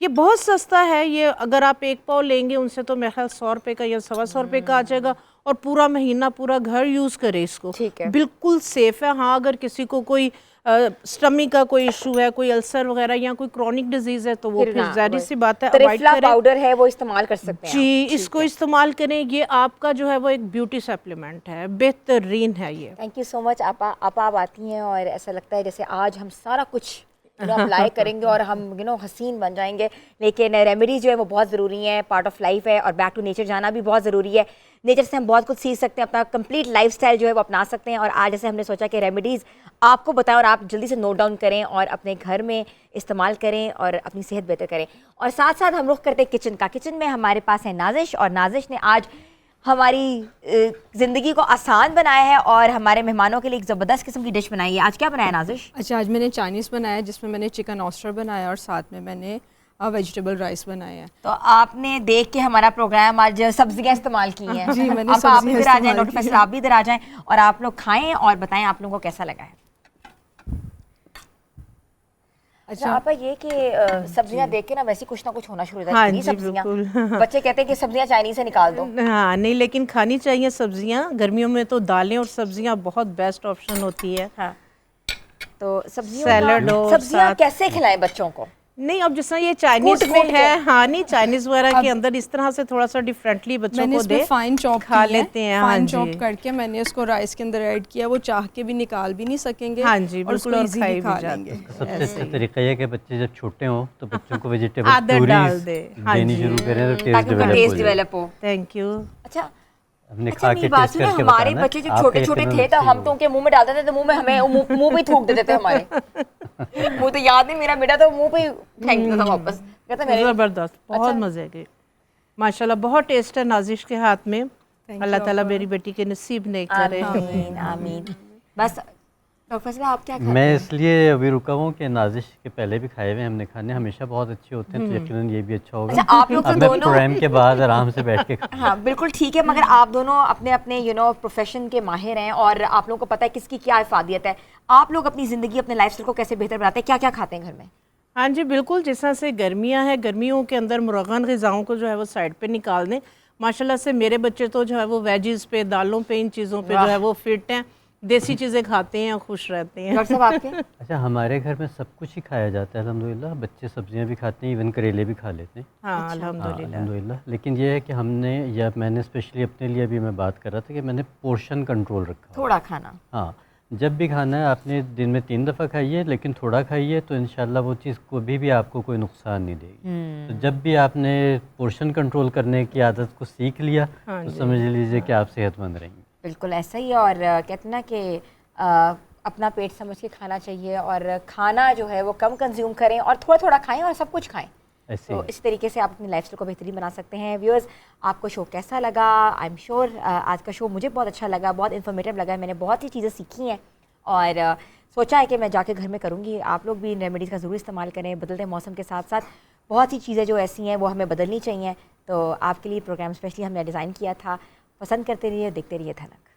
ये बहुत सस्ता है। ये अगर आप 1 पाव लेंगे उनसे तो मेरे ख्याल 100 रुपये का या 125 रुपये का आ जाएगा, और पूरा महीना पूरा घर यूज़ करे इसको। बिल्कुल सेफ़ है। हाँ, अगर किसी को कोई स्टमक का कोई इशू है, कोई अल्सर वगैरह या कोई क्रॉनिक डिजीज़ है, तो वो फिर ज़ाहिर सी बात है अवॉइड करें। पाउडर है वो इस्तेमाल कर सकते हैं जी, इसको इस्तेमाल करें। ये आपका जो है वो एक ब्यूटी सप्लीमेंट है, बेहतरीन है ये। Thank you so much. आप आती हैं और ऐसा लगता है जैसे आज हम सारा कुछ अप्लाई करेंगे और हम हसीन बन जाएंगे। लेकिन रेमेडीज जो है वो बहुत ज़रूरी है, पार्ट ऑफ लाइफ है, और बैक टू नेचर जाना भी बहुत ज़रूरी है। नेचर से हम बहुत कुछ सीख सकते हैं, अपना कंप्लीट लाइफस्टाइल जो है वो अपना सकते हैं। और आज जैसे हमने सोचा कि रेमेडीज़ आपको बताएं और आप जल्दी से नोट डाउन करें और अपने घर में इस्तेमाल करें और अपनी सेहत बेहतर करें। और साथ साथ हम रुख करते हैं किचन का। किचन में हमारे पास है नाजिश, और नाजिश ने आज हमारी ज़िंदगी को आसान बनाया है और हमारे मेहमानों के लिए एक ज़बरदस्त किस्म की डिश बनाई है। आज क्या बनाया नाजिश? अच्छा, आज मैंने चाइनीज़ बनाया जिसमें मैंने चिकन ऑस्टर बनाया और साथ में मैंने वेजिटेबल राइस बनाया है। तो आपने देख के हमारा प्रोग्राम आज सब्जियां इस्तेमाल की हैं। जी, मैंने अब आप इधर आ जाएं, डॉक्टर फैसल आप भी इधर आ जाएं और आप लोग खाएं और बताएं आप लोगों को कैसा लगा है। अच्छा, आप ये कि सब्जियां देख के ना वैसे कुछ ना कुछ होना शुरू हो जाता है। सब्जियां बच्चे कहते हैं कि सब्जियां चाइनीज से निकाल दो। हाँ, नहीं, लेकिन खानी चाहिए सब्जियां। गर्मियों में तो दालें और सब्जियां बहुत बेस्ट ऑप्शन होती है। हाँ, तो सब्जियां कैसे खिलाएं बच्चों को? नहीं, अब जिस तरह ये चाइनीज में है, हाँ नहीं, चाइनीज वगैरह के अंदर इस तरह से थोड़ा सा डिफरेंटली बच्चों को दे, फाइन चॉप खा लेते हैं। फाइन चॉप करके मैंने उसको राइस के अंदर ऐड किया, वो चाह के भी निकाल भी नहीं सकेंगे। हाँ जी, बिल्कुल, और खाई भी जाएंगे। सबसे अच्छा तरीका है कि बच्चे जब छोटे हों तो बच्चों को वेजिटेबल प्यूरीज देनी शुरू करें तो टेस्ट डेवलप हो। Thank you. अच्छा, हमने खा के टेस्ट करके हमारे बच्चे जब छोटे छोटे थे तो हम तो उनके मुंह में डालते थे तो मुंह में हमें मुंह पे थूक देते थे हमारे। मुझे तो याद नहीं, मेरा बेटा तो मुंह पे फेंक देता था वापस। कहता मेरे जबरदस्त, बहुत मजे के, माशाल्लाह बहुत टेस्ट है नाजिश के हाथ में। अल्लाह ताला मेरी बेटी के नसीब नहीं करे। आमीन आमीन। बस डॉक्टर साहब आप क्या खाते हैं? मैं इसलिए अभी रुका हूँ कि नाजिश के पहले भी खाए हुए हमने खाने, हमेशा बहुत अच्छे होते हैं, तो यकीनन ये भी अच्छा होगा। अच्छा, आप लोग तो दोनों प्रोग्राम के बाद आराम से बैठ के हाँ बिल्कुल ठीक है, मगर आप दोनों अपने अपने प्रोफेशन के माहिर हैं और आप लोगों को पता है किसकी क्या इफादियत है। आप लोग अपनी ज़िंदगी, अपने लाइफस्टाइल को कैसे बेहतर बनाते हैं? क्या क्या खाते हैं घर में? हाँ जी बिल्कुल, जिस तरह से गर्मियाँ हैं, गर्मियों के अंदर मुरगन ग़िज़ाओं को जो है वो साइड पे निकाल दें। माशाल्लाह से मेरे बच्चे तो जो है वो वेजिज़ पे, दालों पे, इन चीज़ों पे जो है वो फिट हैं, देसी चीज़ें खाते हैं और खुश रहते हैं। डॉक्टर साहब आपके? अच्छा, हमारे घर में सब कुछ ही खाया जाता है अल्हम्दुलिल्लाह। बच्चे सब्जियां भी खाते हैं, इवन करेले भी खा लेते हैं। हाँ अल्हम्दुलिल्लाह। लेकिन ये है कि हमने, या मैंने स्पेशली अपने लिए भी मैं बात कर रहा था कि मैंने पोर्शन कंट्रोल रखा, थोड़ा खाना। हाँ, जब भी खाना है आपने दिन में 3 दफ़ा खाइए, लेकिन थोड़ा खाइए, तो इंशाल्लाह वो चीज़ कभी भी आपको कोई नुकसान नहीं देगी। तो जब भी आपने पोर्शन कंट्रोल करने की आदत को सीख लिया तो समझ लीजिए कि आप सेहतमंद रहेंगे। बिल्कुल ऐसा ही है। और कहते हैं ना कि अपना पेट समझ के खाना चाहिए और खाना जो है वो कम कंज्यूम करें और थोड़ा थोड़ा खाएं और सब कुछ खाएं। तो इस तरीके से आप अपनी लाइफस्टाइल को बेहतरीन बना सकते हैं। व्यूअर्स, आपको शो कैसा लगा? आई एम श्योर आज का शो मुझे बहुत अच्छा लगा, बहुत इन्फॉर्मेटिव लगा। मैंने बहुत ही चीज़ें सीखी हैं और सोचा है कि मैं जाके घर में करूँगी। आप लोग भी इन रेमेडीज़ का ज़रूर इस्तेमाल करें। बदलते मौसम के साथ साथ बहुत सी चीज़ें जो ऐसी हैं वो हमें बदलनी चाहिए। तो आपके लिए प्रोग्राम स्पेशली हमने डिज़ाइन किया था। पसंद करते रहिए, देखते रहिए धनक।